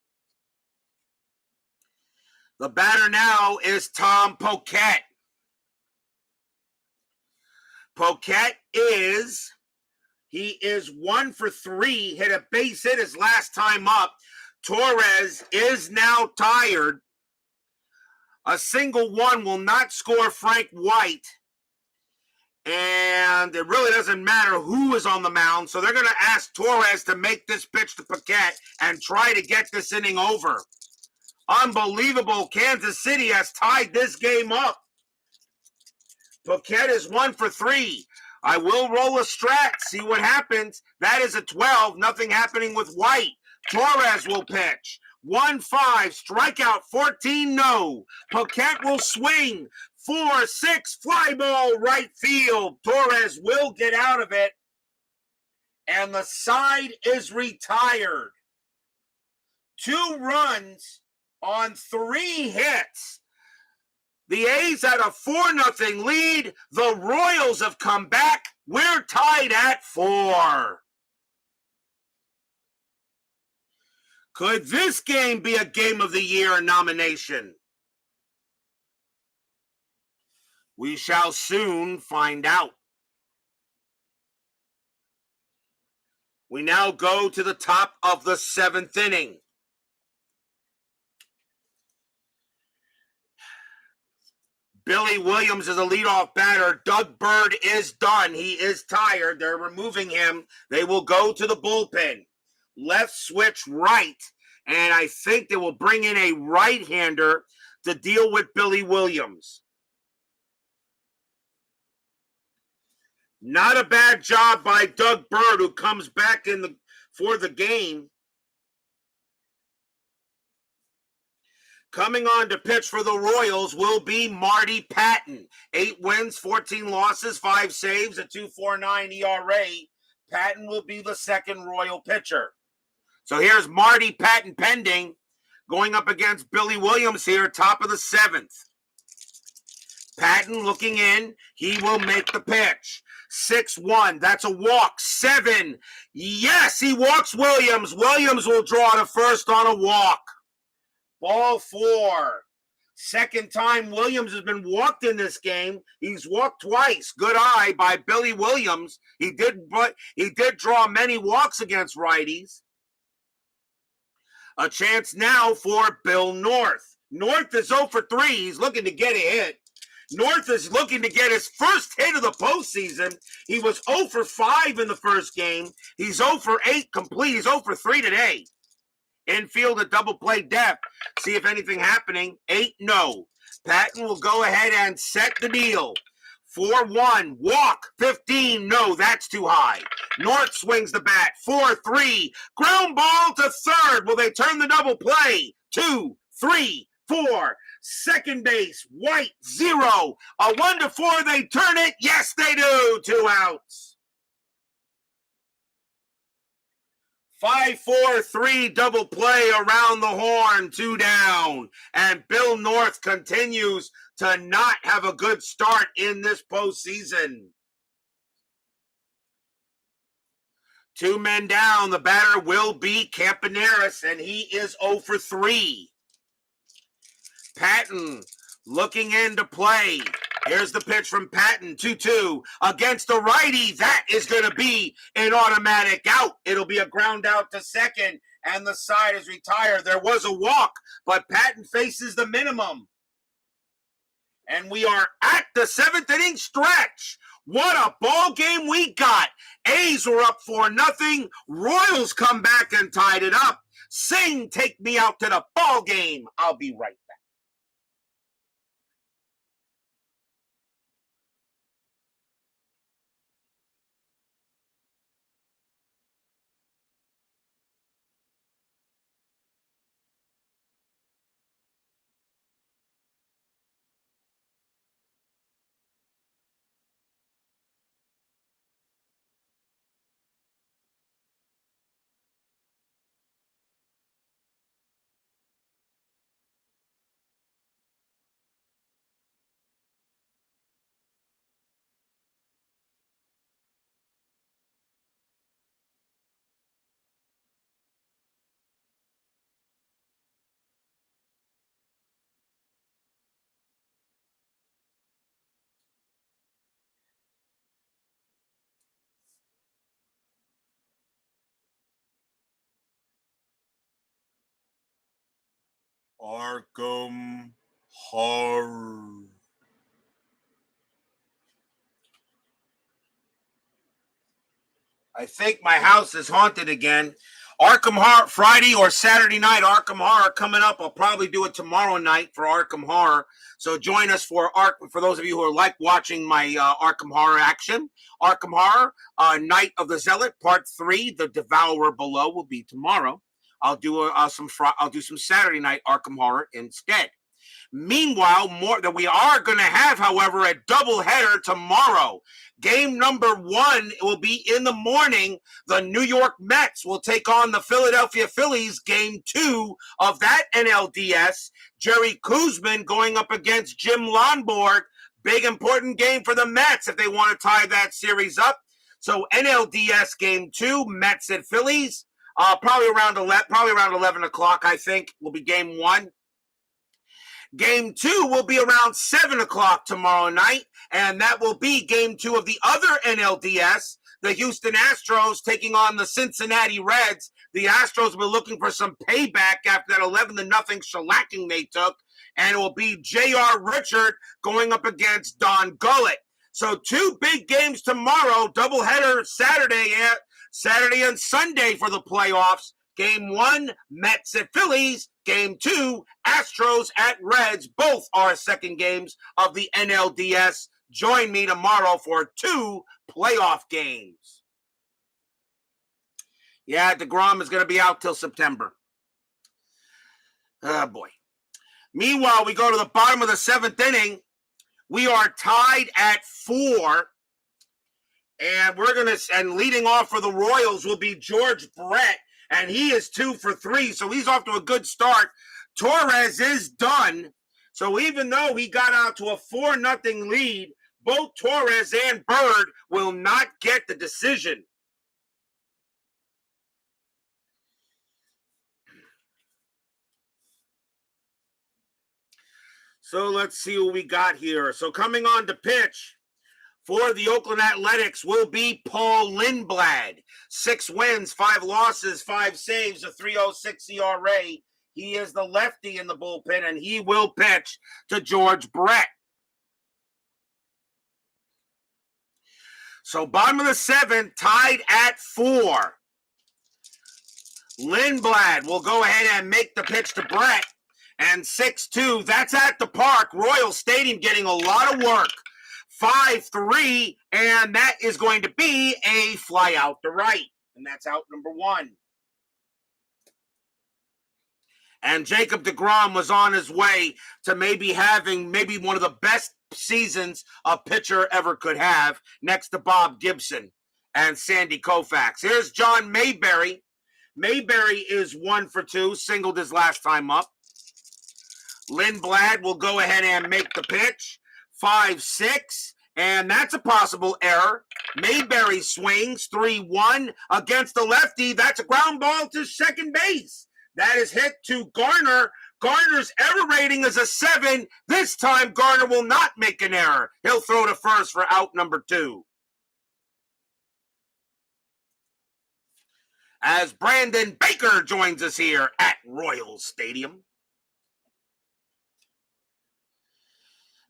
The batter now is Tom Poquette. Poquette is 1 for 3, hit a base hit his last time up. Torrez is now tired. A single 1 will not score Frank White. And it really doesn't matter who is on the mound, so they're going to ask Torrez to make this pitch to Poquette and try to get this inning over. Unbelievable. Kansas City has tied this game up. Poquette is 1 for 3. I will roll a strat, see what happens. That is a 12. Nothing happening with White. Torrez will pitch. 1-5, strikeout, 14, no. Poquette will swing. 4-6, fly ball, right field. Torrez will get out of it. And the side is retired. 2 runs on 3 hits. The A's had a 4-0 lead. The Royals have come back. We're tied at 4. Could this game be a Game of the Year nomination? We shall soon find out. We now go to the top of the 7th inning. Billy Williams is a leadoff batter. Doug Bird is done. He is tired. They're removing him. They will go to the bullpen. Left switch right. And I think they will bring in a right-hander to deal with Billy Williams. Not a bad job by Doug Bird, who comes back for the game. Coming on to pitch for the Royals will be Marty Patton. 8 wins, 14 losses, 5 saves, a 2.49 ERA. Patton will be the second Royal pitcher. So here's Marty Patton pending, going up against Billy Williams here, top of the 7th. Patton looking in. He will make the pitch. 6-1. That's a walk. 7. Yes, he walks Williams. Williams will draw to first on a walk. Ball 4. Second time Williams has been walked in this game. He's walked twice. Good eye by Billy Williams. He did draw many walks against righties. A chance now for Bill North. North is 0 for 3. He's looking to get a hit. North is looking to get his first hit of the postseason. He was 0 for 5 in the first game. He's 0 for 8 complete. He's 0 for 3 today. Infield, a double play depth. See if anything happening. 8, no. Patton will go ahead and set the deal. 4-1, walk. 15, no, that's too high. North swings the bat. 4-3, ground ball to third. Will they turn the double play? 2, 3, 4. Second base, White, 0. A 1-4, they turn it. Yes, they do. 2 outs. 5-4-3 double play around the horn, 2 down. And Bill North continues to not have a good start in this postseason. 2 men down. The batter will be Campaneris, and he is 0 for 3. Patton looking into play. Here's the pitch from Patton, 2-2 against the righty. That is going to be an automatic out. It'll be a ground out to second, and the side is retired. There was a walk, but Patton faces the minimum. And we are at the 7th inning stretch. What a ball game we got. A's were up 4-0. Royals come back and tied it up. Sing, take me out to the ball game. I'll be right back. Arkham Horror. I think my house is haunted again. Arkham Horror, Friday or Saturday night, Arkham Horror coming up. I'll probably do it tomorrow night for Arkham Horror. So join us for those of you who are like watching my Arkham Horror action. Arkham Horror, Night of the Zealot, Part 3, The Devourer Below will be tomorrow. I'll do some Saturday night Arkham Horror instead. Meanwhile, more that we are going to have, however, a doubleheader tomorrow. Game number 1 will be in the morning. The New York Mets will take on the Philadelphia Phillies. Game 2 of that NLDS. Jerry Koosman going up against Jim Lonborg. Big important game for the Mets if they want to tie that series up. So NLDS Game 2, Mets at Phillies. Probably around 11 o'clock, I think, will be Game 1. Game 2 will be around 7 o'clock tomorrow night, and that will be Game 2 of the other NLDS, the Houston Astros taking on the Cincinnati Reds. The Astros will be looking for some payback after that 11-0 shellacking they took, and it will be J.R. Richard going up against Don Gullett. So 2 big games tomorrow, doubleheader Saturday and Sunday for the playoffs. Game 1, Mets at Phillies. Game 2, Astros at Reds. Both are second games of the NLDS. Join me tomorrow for 2 playoff games. Yeah, DeGrom is going to be out till September. Oh, boy. Meanwhile, we go to the bottom of the 7th inning. We are tied at 4. And leading off for the Royals will be George Brett. And he is 2 for 3, so he's off to a good start. Torrez is done. So even though he got out to a 4-0 lead, both Torrez and Bird will not get the decision. So let's see what we got here. So coming on to pitch for the Oakland Athletics will be Paul Lindblad. 6 wins, 5 losses, 5 saves, a 3.06 ERA. He is the lefty in the bullpen, and he will pitch to George Brett. So bottom of the 7th, tied at 4. Lindblad will go ahead and make the pitch to Brett. And 6-2, that's at the park. Royal Stadium getting a lot of work. 5-3, and that is going to be a fly out to right. And that's out number 1. And Jacob deGrom was on his way to having one of the best seasons a pitcher ever could have, next to Bob Gibson and Sandy Koufax. Here's John Mayberry. Mayberry is 1 for 2, singled his last time up. Lindblad will go ahead and make the pitch. 5-6, and that's a possible error. Mayberry swings 3-1 against the lefty. That's a ground ball to second base. That is hit to Garner. Garner's error rating is a 7. This time, Garner will not make an error. He'll throw to first for out number 2. As Brandon Baker joins us here at Royals Stadium.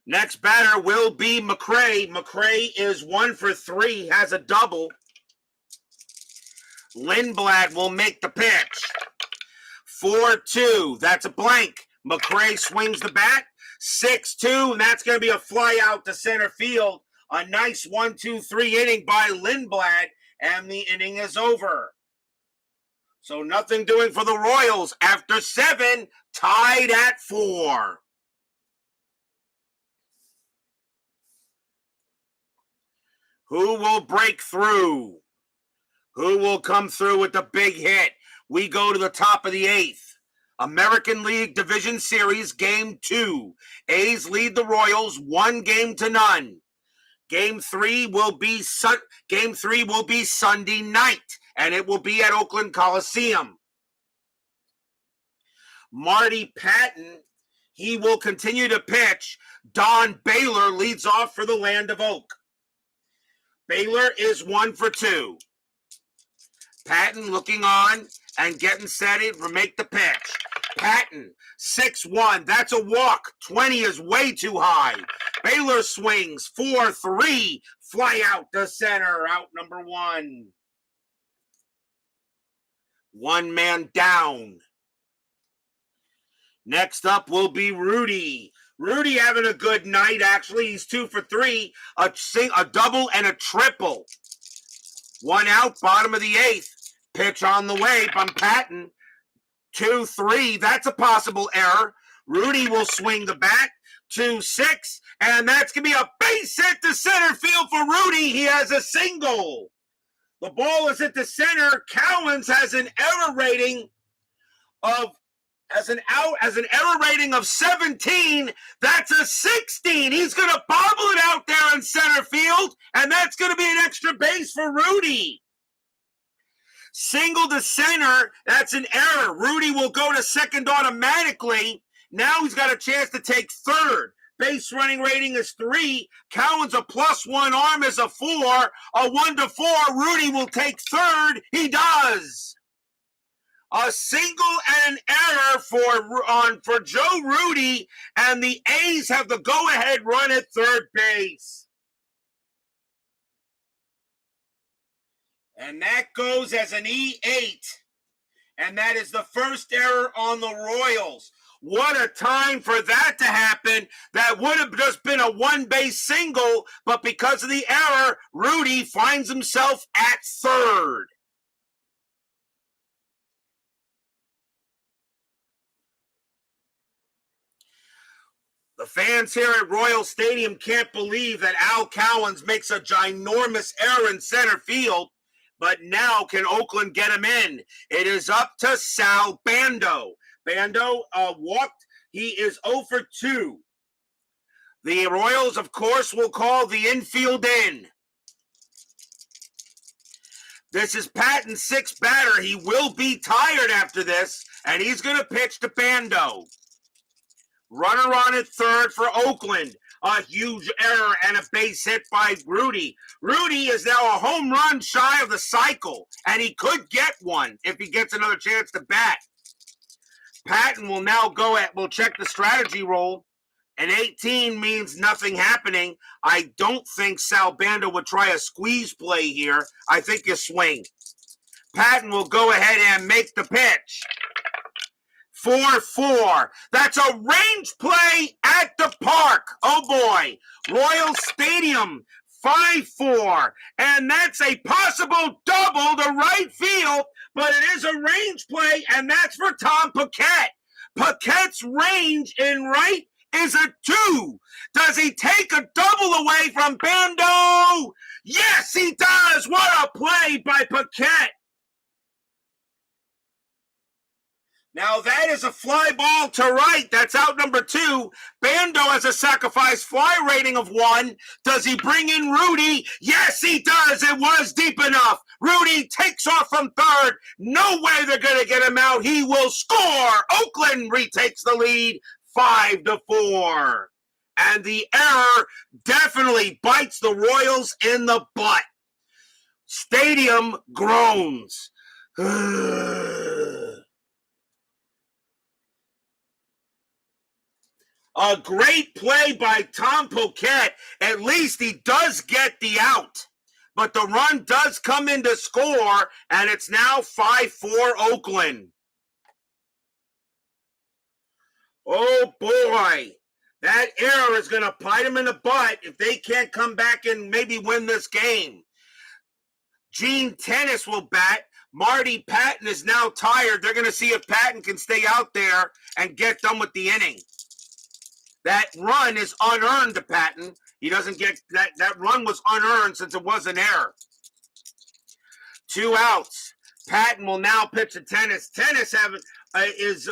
Next batter will be Mcrae. Mcrae is 1 for 3, has a double. Lindblad will make the pitch. 4-2, that's a blank. Mcrae swings the bat. 6-2, and that's going to be a fly out to center field. A nice 1-2-3 inning by Lindblad, and the inning is over. So nothing doing for the Royals after 7, tied at 4. Who will break through? Who will come through with the big hit? We go to the top of the 8th. American League Division Series, Game 2. A's lead the Royals 1-0. Game 3 will be Sunday night, and it will be at Oakland Coliseum. Marty Patton, he will continue to pitch. Don Baylor leads off for the Land of Oak. Baylor is 1 for 2. Patton looking on and getting set to make the pitch. Patton, 6-1. That's a walk. 20 is way too high. Baylor swings 4-3. Fly out to center. Out number 1. 1 man down. Next up will be Rudy. Rudy having a good night, actually. He's 2 for 3. A double and a triple. 1 out, bottom of the 8th. Pitch on the way from Patton. 2-3. That's a possible error. Rudy will swing the bat. 2-6. And that's going to be a base hit to center field for Rudy. He has a single. The ball is at the center. Cowens has an error rating of error rating of 17. That's a 16. He's going to bobble it out there in center field, and that's going to be an extra base for Rudy. Single to center, that's an error. Rudy will go to second automatically. Now he's got a chance to take third. Base running rating is 3. Cowens a +1 arm is a 4. A 1-4. Rudy will take third. He does. A single and an error for Joe Rudy, and the A's have the go-ahead run at third base. And that goes as an E8. And that is the first error on the Royals. What a time for that to happen. That would have just been a one-base single, but because of the error, Rudy finds himself at third. The fans here at Royal Stadium can't believe that Al Cowens makes a ginormous error in center field, but now can Oakland get him in? It is up to Sal Bando. Bando walked. He is 0 for 2. The Royals, of course, will call the infield in. This is Patton's 6th batter. He will be tired after this, and he's going to pitch to Bando. Runner on at third for Oakland. A huge error and a base hit by Rudy. Rudy is now a home run shy of the cycle, and he could get one if he gets another chance to bat. Patton will now we'll check the strategy roll. An 18 means nothing happening. I don't think Sal Bando would try a squeeze play here. I think you swing. Patton will go ahead and make the pitch. 4-4. That's a range play at the park. Oh boy. Royal Stadium. 5-4. And that's a possible double to right field, but it is a range play, and that's for Tom Paquette. Paquette's range in right is a 2. Does he take a double away from Bando? Yes, he does. What a play by Paquette. Now that is a fly ball to right. That's out number 2. Bando has a sacrifice fly rating of 1. Does he bring in Rudy? Yes, he does. It was deep enough. Rudy takes off from third. No way they're going to get him out. He will score. Oakland retakes the lead 5-4. And the error definitely bites the Royals in the butt. Stadium groans. A great play by Tom Poquette. At least he does get the out. But the run does come in to score, and it's now 5-4 Oakland. Oh, boy. That error is going to bite them in the butt if they can't come back and maybe win this game. Gene Tennis will bat. Marty Patton is now tired. They're going to see if Patton can stay out there and get done with the inning. That run is unearned to Patton. He doesn't get that run was unearned since it was an error. 2 outs. Patton will now pitch to Tennis. Tennis is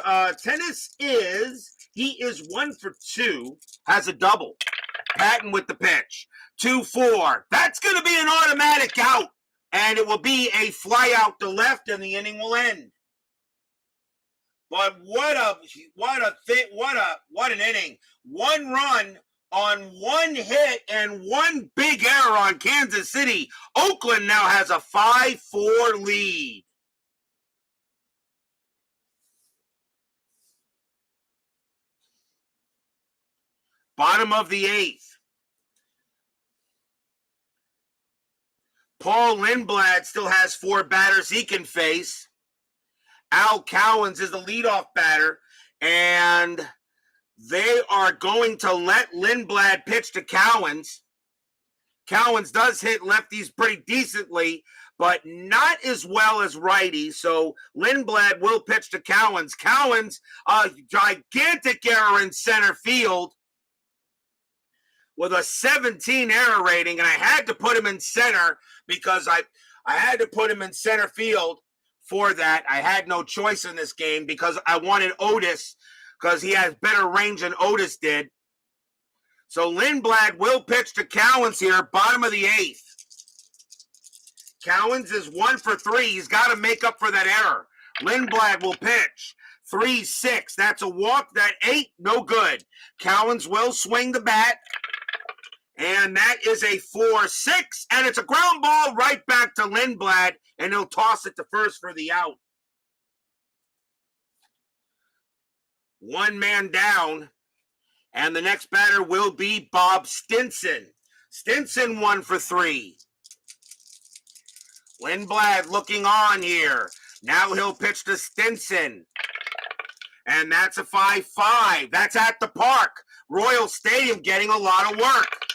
1 for 2, has a double. Patton with the pitch. 2-4. That's going to be an automatic out, and it will be a fly out to left, and the inning will end. But what an inning. 1 run on 1 hit and 1 big error on Kansas City. Oakland now has a 5-4 lead. Bottom of the 8th. Paul Lindblad still has 4 batters he can face. Al Cowens is the leadoff batter, and they are going to let Lindblad pitch to Cowens. Cowens does hit lefties pretty decently, but not as well as righties, so Lindblad will pitch to Cowens. Cowens, a gigantic error in center field with a 17 error rating, and I had to put him in center because I had to put him in center field for that. I had no choice in this game because I wanted Otis because he has better range than Otis did. So Lindblad will pitch to Cowens here, bottom of the 8th. Cowens is 1 for 3. He's got to make up for that error. Lindblad will pitch. 3-6. That's a walk. That 8, no good. Cowens will swing the bat. And that is a 4-6. And it's a ground ball right back to Lindblad. And he'll toss it to first for the out. 1 man down. And the next batter will be Bob Stinson. Stinson 1 for 3. Lindblad looking on here. Now he'll pitch to Stinson. And that's a 5-5. That's at the park. Royal Stadium getting a lot of work.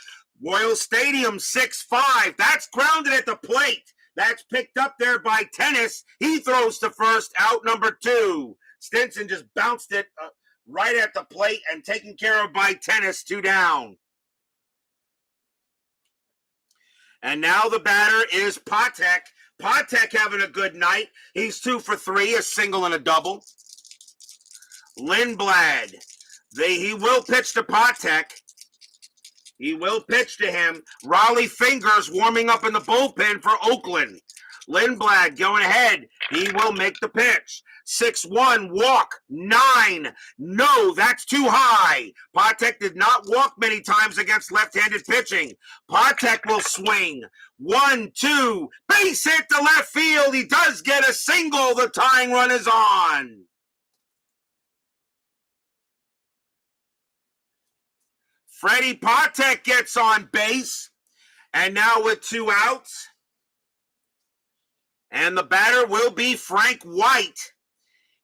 Royal Stadium 6-5. That's grounded at the plate. That's picked up there by Tennis. He throws to first, out number 2. Stinson just bounced it right at the plate and taken care of by Tennis, 2 down. And now the batter is Patek. Patek having a good night. He's 2 for 3, a single and a double. Lindblad. He will pitch to Patek. He will pitch to him. Raleigh Fingers warming up in the bullpen for Oakland. Lindblad going ahead. He will make the pitch. 6-1, walk. 9. No, that's too high. Patek did not walk many times against left-handed pitching. Patek will swing. 1-2. Base hit to left field. He does get a single. The tying run is on. Freddie Patek gets on base. And now with 2 outs. And the batter will be Frank White.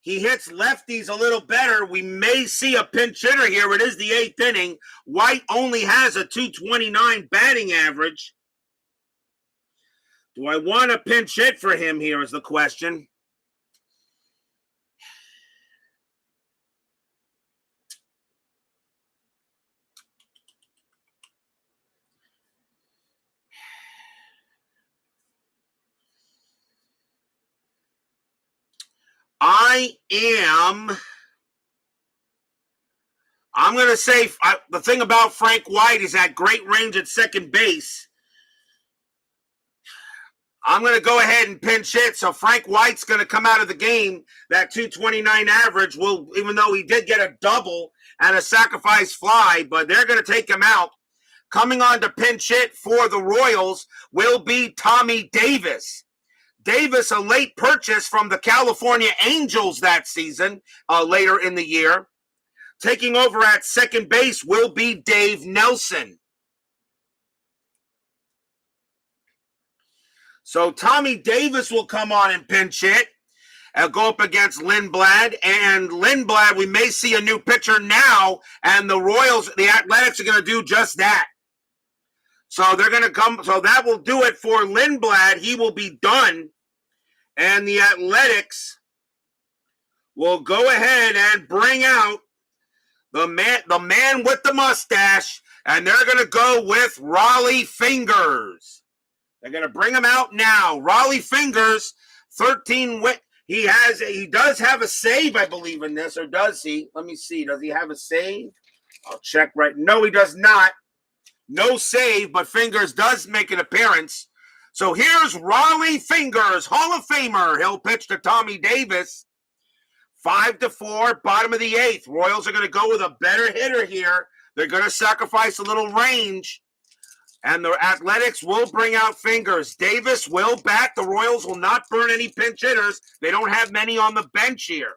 He hits lefties a little better. We may see a pinch hitter here. It is the 8th inning. White only has a .229 batting average. Do I want a pinch hit for him here is the question. I'm going to say the thing about Frank White is at great range at second base. I'm going to go ahead and pinch hit. So Frank White's going to come out of the game. That 229 average will, even though he did get a double and a sacrifice fly, but they're going to take him out. Coming on to pinch hit for the Royals will be Tommy Davis. Davis, a late purchase from the California Angels that season, later in the year. Taking over at second base will be Dave Nelson. So Tommy Davis will come on and pinch hit. Go up against Lindblad. And Lindblad, we may see a new pitcher now. And the Royals, the Athletics are going to do just that. So they're going to come. So that will do it for Lindblad. He will be done. And the Athletics will go ahead and bring out the man with the mustache. And they're going to go with Raleigh Fingers. They're going to bring him out now. Raleigh Fingers, 13 win. He does have a save, I believe, in this, or does he? Let me see. Does he have a save? I'll check right. No, he does not. No save, but Fingers does make an appearance. So here's Raleigh Fingers, Hall of Famer. He'll pitch to Tommy Davis. 5-4, bottom of the eighth. Royals are going to go with a better hitter here. They're going to sacrifice a little range. And the Athletics will bring out Fingers. Davis will bat. The Royals will not burn any pinch hitters. They don't have many on the bench here.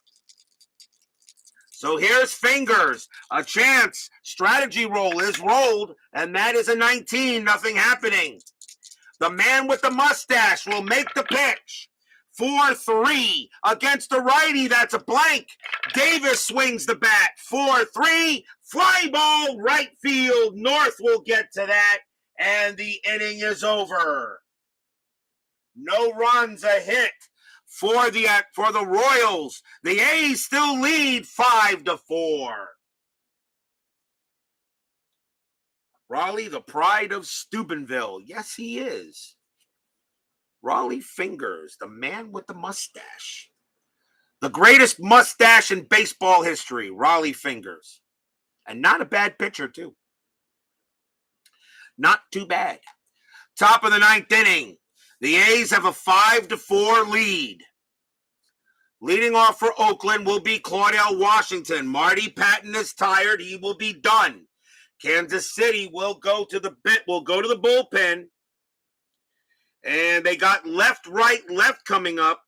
So here's Fingers. A chance. Strategy roll is rolled. And that is a 19. Nothing happening. The man with the mustache will make the pitch. 4-3 against the righty. That's a blank. Davis swings the bat. 4-3. Fly ball right field. North will get to that. And the inning is over. No runs, a hit for the Royals. The A's still lead 5-4. Raleigh, the pride of Steubenville. Yes, he is. Raleigh Fingers, the man with the mustache. The greatest mustache in baseball history, Raleigh Fingers. And not a bad pitcher, too. Not too bad. Top of the ninth inning. The A's have a 5-4 lead. Leading off for Oakland will be Claudell Washington. Marty Patton is tired. He will be done. Kansas City will go to the bullpen. And they got left, right, left coming up.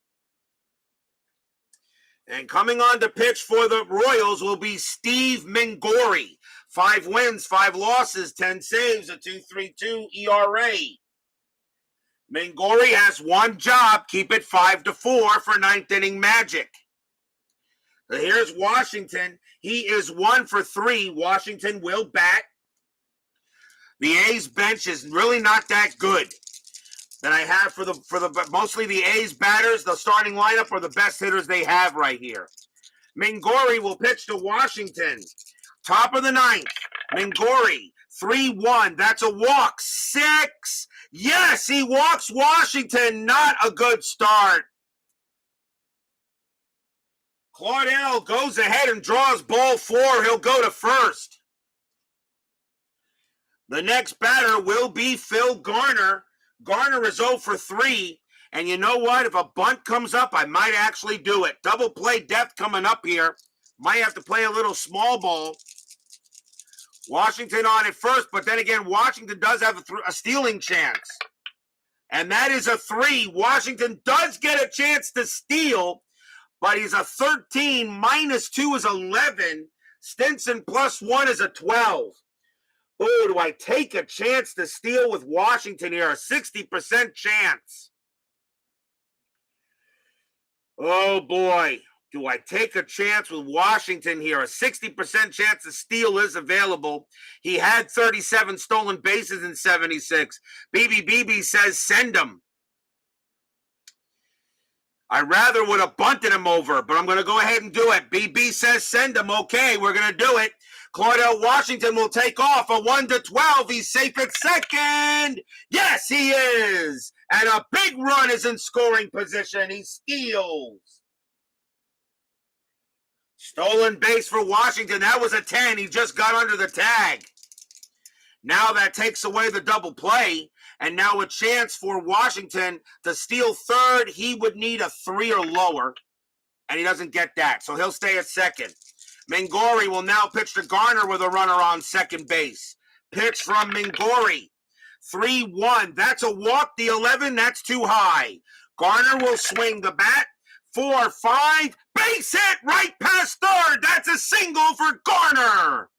And coming on to pitch for the Royals will be Steve Mingori. 5 wins, 5 losses, 10 saves, a 2.32 ERA. Mingori has one job, keep it 5-4 for ninth inning magic. So here's Washington. He is 1 for 3. Washington will bat. The A's bench is really not that good. That I have for the mostly the A's batters, the starting lineup are the best hitters they have right here. Mingori will pitch to Washington. Top of the ninth. Mingori, 3-1. That's a walk. 6. Yes, he walks Washington. Not a good start. Claudell goes ahead and draws ball 4. He'll go to first. The next batter will be Phil Garner. Garner is 0 for 3. And you know what? If a bunt comes up, I might actually do it. Double play depth coming up here. Might have to play a little small ball. Washington on at first, but then again, Washington does have a stealing chance. And that is a 3. Washington does get a chance to steal, but he's a 13. -2 is 11. Stinson +1 is a 12. Oh, do I take a chance to steal with Washington here? A 60% chance. Oh, boy. Do I take a chance with Washington here? A 60% chance to steal is available. He had 37 stolen bases in 76. BB says send him. I rather would have bunted him over, but I'm going to go ahead and do it. BB says send him. Okay, we're going to do it. Claudell Washington will take off a 1-12. He's safe at second. Yes, he is. And a big run is in scoring position. He steals. Stolen base for Washington. That was a 10. He just got under the tag. Now that takes away the double play, and now a chance for Washington to steal third. He would need a 3 or lower, and he doesn't get that, so he'll stay at second. Mingori will now pitch to Garner with a runner on second base. Pitch from Mingori. 3-1. That's a walk. The 11, that's too high. Garner will swing the bat. 4-5. Base hit right past third. That's a single for Garner.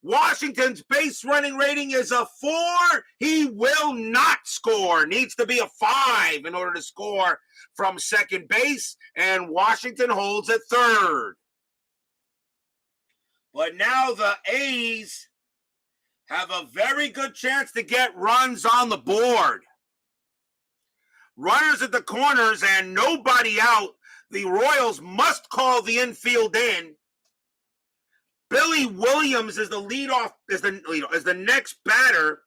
Washington's base running rating is a 4. He will not score. Needs to be a 5 in order to score from second base, and Washington holds at third. But now the A's have a very good chance to get runs on the board. Runners at the corners and nobody out. The Royals must call the infield in. Billy Williams is the leadoff, is the next batter.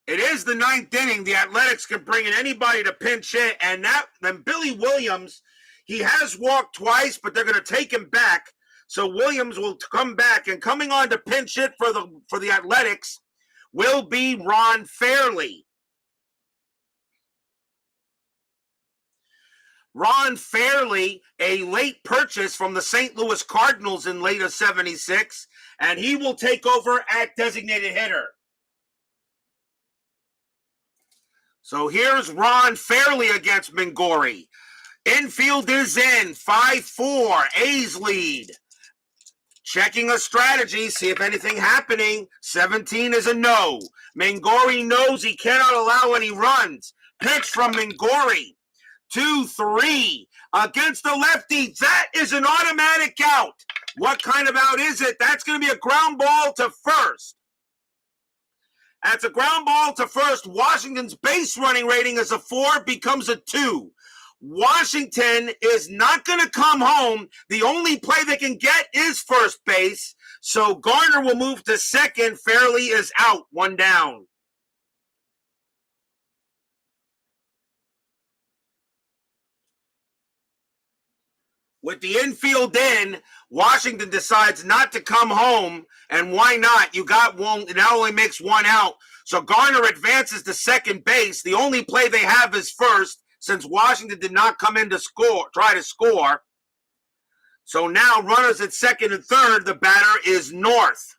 It is the 9th inning. The Athletics can bring in anybody to pinch hit, and then Billy Williams, he has walked twice, but they're going to take him back. So Williams will come back, and coming on to pinch hit for the Athletics will be Ron Fairley. Ron Fairley, a late purchase from the St. Louis Cardinals in late of 76, and he will take over at designated hitter. So here's Ron Fairley against Mingori. Infield is in, 5-4, A's lead. Checking a strategy, see if anything happening. 17 is a no. Mingori knows he cannot allow any runs. Pitch from Mingori. 2-3 against the lefty. That is an automatic out. What kind of out is it? That's going to be a ground ball to first. That's a ground ball to first. Washington's base running rating is a 4, becomes a 2. Washington is not going to come home. The only play they can get is first base. So Garner will move to second. Fairley is out, 1 down. With the infield in, Washington decides not to come home, and why not? You got one, it now only makes 1 out. So Garner advances to second base. The only play they have is first, since Washington did not come in to try to score. So now runners at second and third, the batter is North.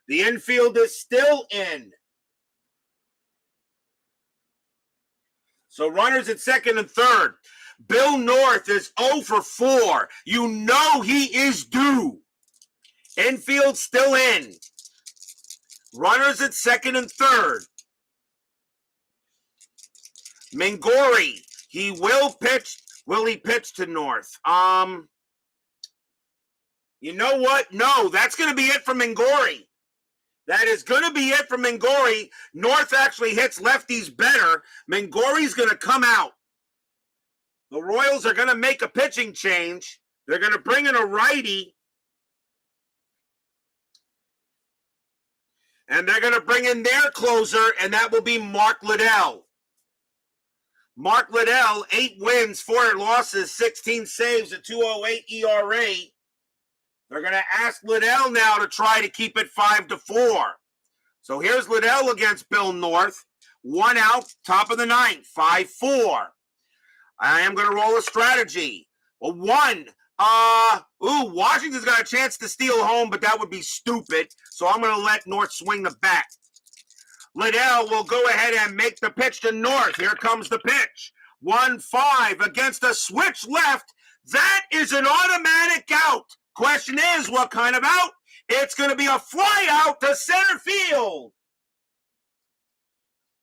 The infield is still in. So runners at second and third. Bill North is 0 for 4. You know he is due. Infield still in. Runners at second and third. Mingori, he will pitch. Will he pitch to North? You know what? No, that's going to be it for Mingori. That is going to be it for Mingori. North actually hits lefties better. Mingori's going to come out. The Royals are going to make a pitching change. They're going to bring in a righty. And they're going to bring in their closer, and that will be Mark Liddell. Mark Liddell, 8 wins, 4 losses, 16 saves, a 2.08 ERA. They're going to ask Liddell now to try to keep it 5-4. So here's Liddell against Bill North. 1 out, top of the 9th, 5-4. I am going to roll a strategy. A 1. Washington's got a chance to steal home, but that would be stupid. So I'm going to let North swing the bat. Liddell will go ahead and make the pitch to North. Here comes the pitch. 1-5 against a switch left. That is an automatic out. Question is, what kind of out? It's going to be a fly out to center field.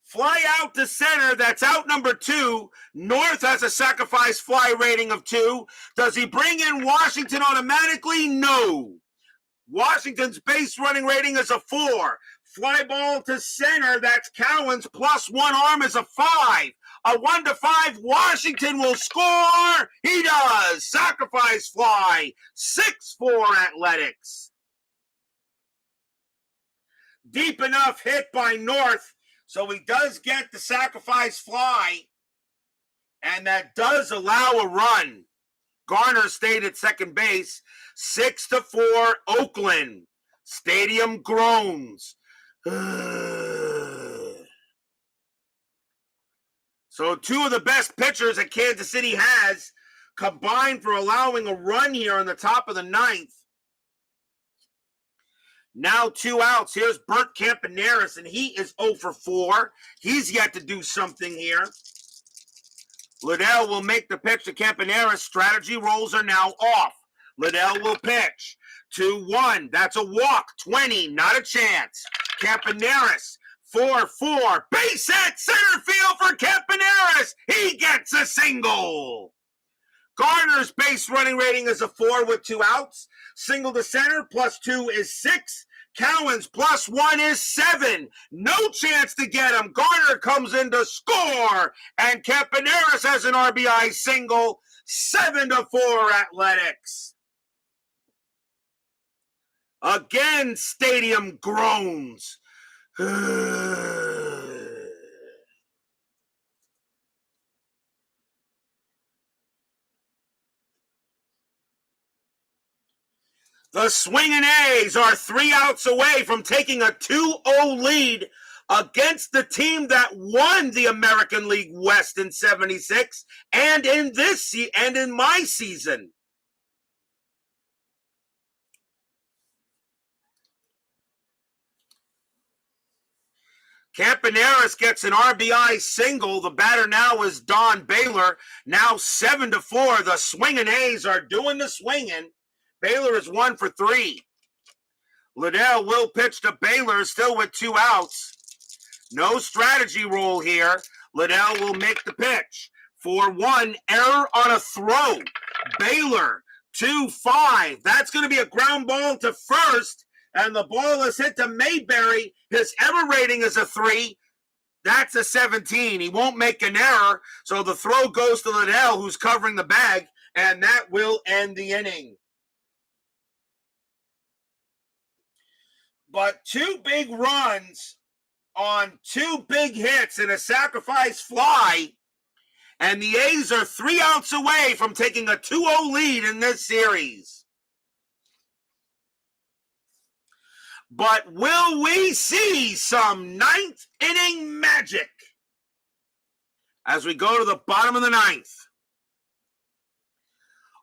Fly out to center, that's out number 2. North has a sacrifice fly rating of 2. Does he bring in Washington automatically? No. Washington's base running rating is a 4. Fly ball to center, that's Cowan's plus 1 arm is a 5. A 1-5, Washington will score. He does. Sacrifice fly. 6-4 Athletics. Deep enough hit by North. So he does get the sacrifice fly. And that does allow a run. Garner stayed at second base. 6-4 Oakland. Stadium groans. So two of the best pitchers that Kansas City has combined for allowing a run here in the top of the ninth. Now 2 outs. Here's Bert Campaneris, and he is 0 for 4. He's yet to do something here. Liddell will make the pitch to Campaneris. Strategy rolls are now off. Liddell will pitch. 2-1. That's a walk. 20. Not a chance. Campaneris. 4-4. Base hit. Center field for Campaneris. He gets a single. Garner's base running rating is a 4 with 2 outs. Single to center +2 is 6. Cowan's +1 is 7. No chance to get him. Garner comes in to score. And Campaneris has an RBI single. 7-4 Athletics. Again, stadium groans. The swinging A's are 3 outs away from taking a 2-0 lead against the team that won the American League West in '76 and in my season. Campaneris gets an RBI single. The batter now is Don Baylor. Now 7-4. The swinging A's are doing the swinging. Baylor is 1 for 3. Liddell will pitch to Baylor, still with 2 outs. No strategy roll here. Liddell will make the pitch. 4-1, error on a throw. Baylor, 2-5. That's going to be a ground ball to first, and the ball is hit to Mayberry. His error rating is a 3. That's a 17. He won't make an error, so the throw goes to Liddell, who's covering the bag, and that will end the inning. But 2 big runs on 2 big hits and a sacrifice fly, and the A's are 3 outs away from taking a 2-0 lead in this series. But will we see some ninth inning magic as we go to the bottom of the ninth?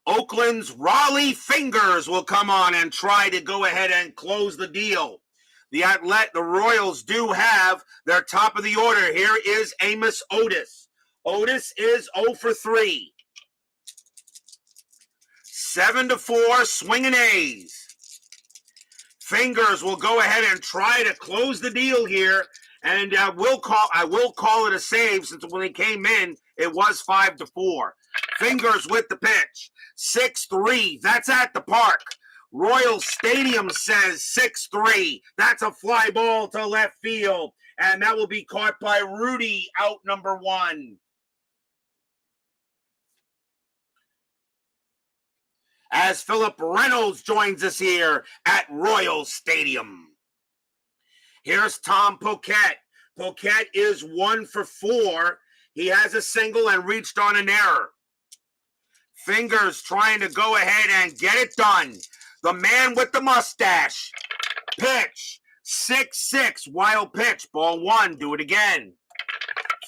Oakland's Raleigh Fingers will come on and try to go ahead and close the deal. The Royals do have their top of the order. Here is Amos Otis. Otis is 0 for 3. 7-4, swinging A's. Fingers will go ahead and try to close the deal here, and I will call it a save, since when he came in, it was 5-4. Fingers with the pitch. 6-3. That's at the park. Royal Stadium says 6-3. That's a fly ball to left field, and that will be caught by Rudy, out number 1. As Philip Reynolds joins us here at Royal Stadium. Here's Tom Poquette. Poquette is 1 for 4. He has a single and reached on an error. Fingers trying to go ahead and get it done. The man with the mustache. Pitch. 6-6. Wild pitch. Ball 1. Do it again.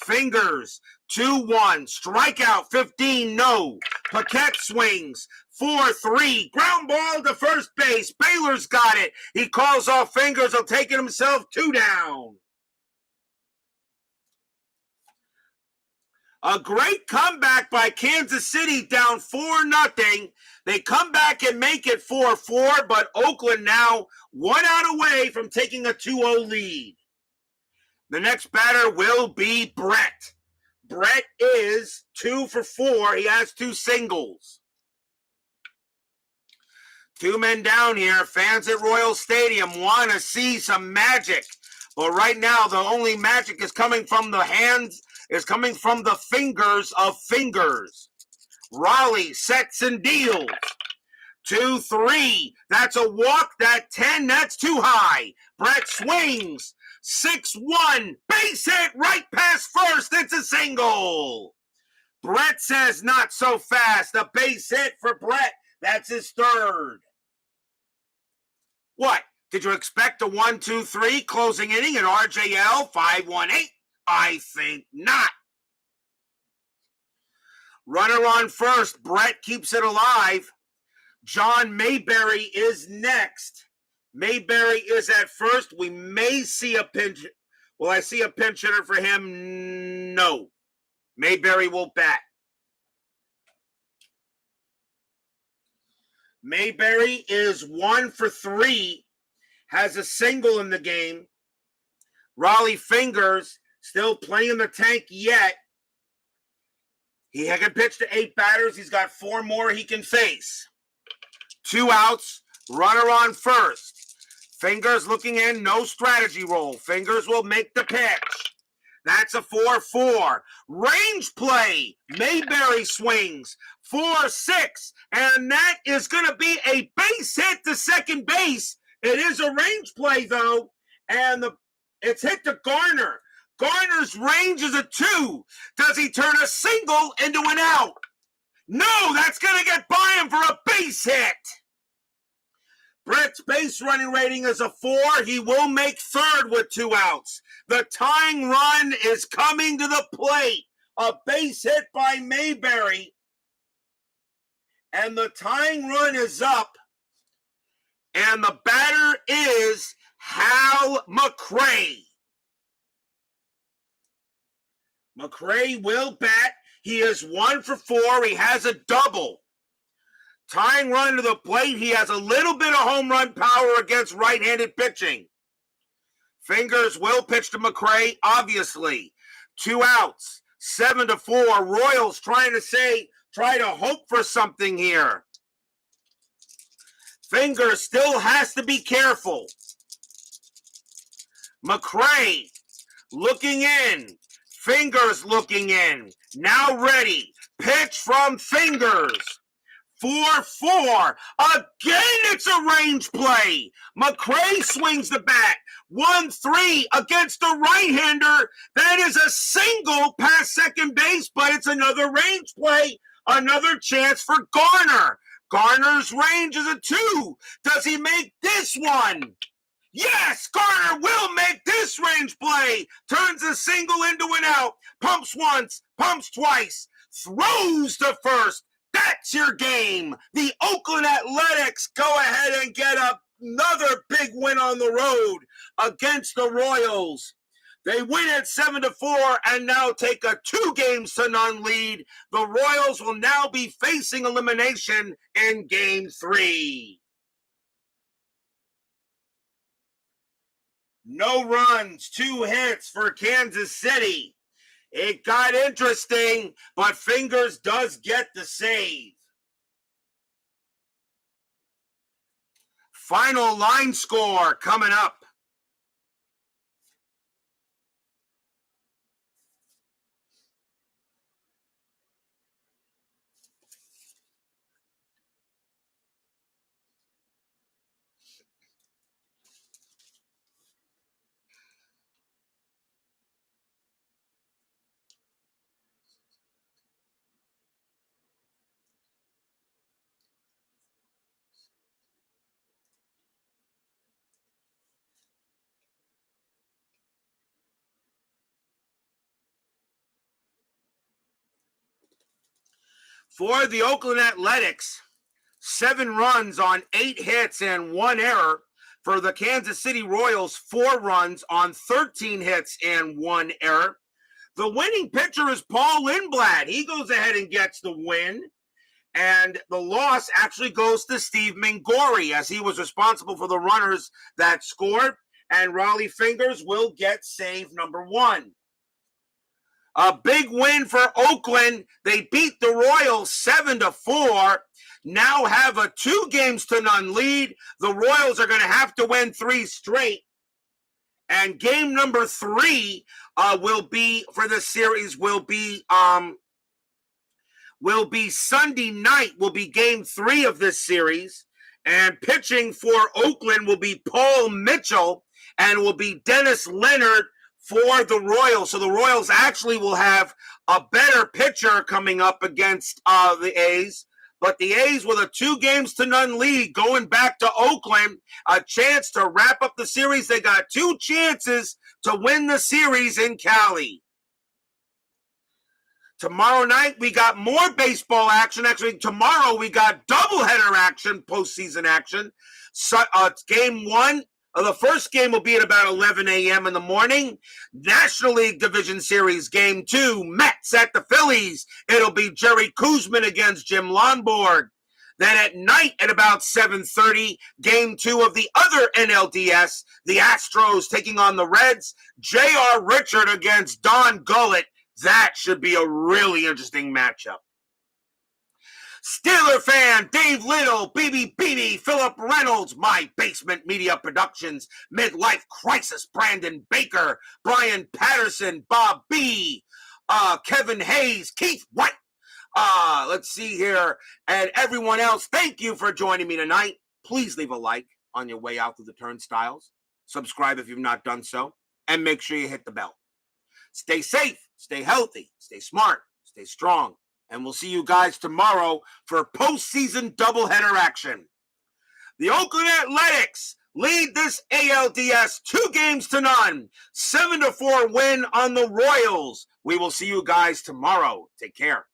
Fingers. 2-1. Strikeout. 15. No. Paquette swings. 4-3. Ground ball to first base. Baylor's got it. He calls off Fingers. He'll take it himself. 2 down. A great comeback by Kansas City, down 4-0. They come back and make it 4-4, but Oakland now 1 out away from taking a 2-0 lead. The next batter will be Brett. Brett is 2 for 4. He has 2 singles. 2 men down here. Fans at Royal Stadium want to see some magic. But right now, the only magic is coming from the hands, is coming from the fingers of Fingers. Raleigh sets and deals. 2-3. That's a walk. That 10. That's too high. Brett swings. 6-1. Base hit right past first. It's a single. Brett says not so fast. A base hit for Brett. That's his third. What? Did you expect a 1-2-3 closing inning in RJL 5-1-8? I think not. Runner on first. Brett keeps it alive. John Mayberry is next. Mayberry is at first. We may see a pinch. Will I see a pinch hitter for him? No. Mayberry will bat. Mayberry is 1 for 3. Has a single in the game. Raleigh Fingers still playing in the tank yet. He can pitch to 8 batters. He's got 4 more he can face. 2 outs. Runner on first. Fingers looking in. No strategy roll. Fingers will make the pitch. That's a 4-4. Range play. Mayberry swings. 4-6. And that is going to be a base hit to second base. It is a range play, though. And it's hit to Garner. Garner's range is a 2. Does he turn a single into an out? No, that's going to get by him for a base hit. Brett's base running rating is a 4. He will make third with 2 outs. The tying run is coming to the plate. A base hit by Mayberry. And the tying run is up. And the batter is Hal Mcrae. Mcrae will bat. He is 1 for 4. He has a double. Tying run to the plate. He has a little bit of home run power against right-handed pitching. Fingers will pitch to Mcrae, obviously. 2 outs. 7-4. Royals try to hope for something here. Fingers still has to be careful. Mcrae looking in. Fingers looking in. Now ready. Pitch from Fingers. 4-4. Again, it's a range play. Mcrae swings the bat. 1-3 against the right-hander. That is a single past second base, but it's another range play. Another chance for Garner. Garner's range is a 2. Does he make this one? Yes, Garner will make this range play. Turns a single into an out. Pumps once, pumps twice. Throws to first. That's your game. The Oakland Athletics go ahead and get another big win on the road against the Royals. They win at 7-4 and now take a 2-0 lead. The Royals will now be facing elimination in Game 3. No runs, 2 hits for Kansas City. It got interesting, but Fingers does get the save. Final line score coming up. For the Oakland Athletics, 7 runs on 8 hits and 1 error. For the Kansas City Royals, 4 runs on 13 hits and 1 error. The winning pitcher is Paul Lindblad. He goes ahead and gets the win. And the loss actually goes to Steve Mingori, as he was responsible for the runners that scored. And Raleigh Fingers will get save number 1. A big win for Oakland. They beat the Royals 7-4. Now have a 2-0 lead. The Royals are going to have to win 3 straight. And game number 3 will be for the series will be Sunday night. Will be game 3 of this series. And pitching for Oakland will be Paul Mitchell and will be Dennis Leonard for the Royals. So the Royals actually will have a better pitcher coming up against the A's. But the A's with a 2-0 lead going back to Oakland, a chance to wrap up the series. They got 2 chances to win the series in Cali. Tomorrow night, we got more baseball action. Actually, tomorrow we got doubleheader action, postseason action. So, game 1. The first game will be at about 11 a.m. in the morning. National League Division Series, Game 2, Mets at the Phillies. It'll be Jerry Koosman against Jim Lonborg. Then at night at about 7:30, Game 2 of the other NLDS, the Astros taking on the Reds. J.R. Richard against Don Gullett. That should be a really interesting matchup. Steeler fan, Dave Little, BB, Philip Reynolds, My Basement Media Productions, Midlife Crisis, Brandon Baker, Brian Patterson, Bob B, Kevin Hayes, Keith White. Let's see here. And everyone else, thank you for joining me tonight. Please leave a like on your way out through the turnstiles. Subscribe if you've not done so. And make sure you hit the bell. Stay safe, stay healthy, stay smart, stay strong. And we'll see you guys tomorrow for postseason doubleheader action. The Oakland Athletics lead this ALDS 2-0. 7-4 win on the Royals. We will see you guys tomorrow. Take care.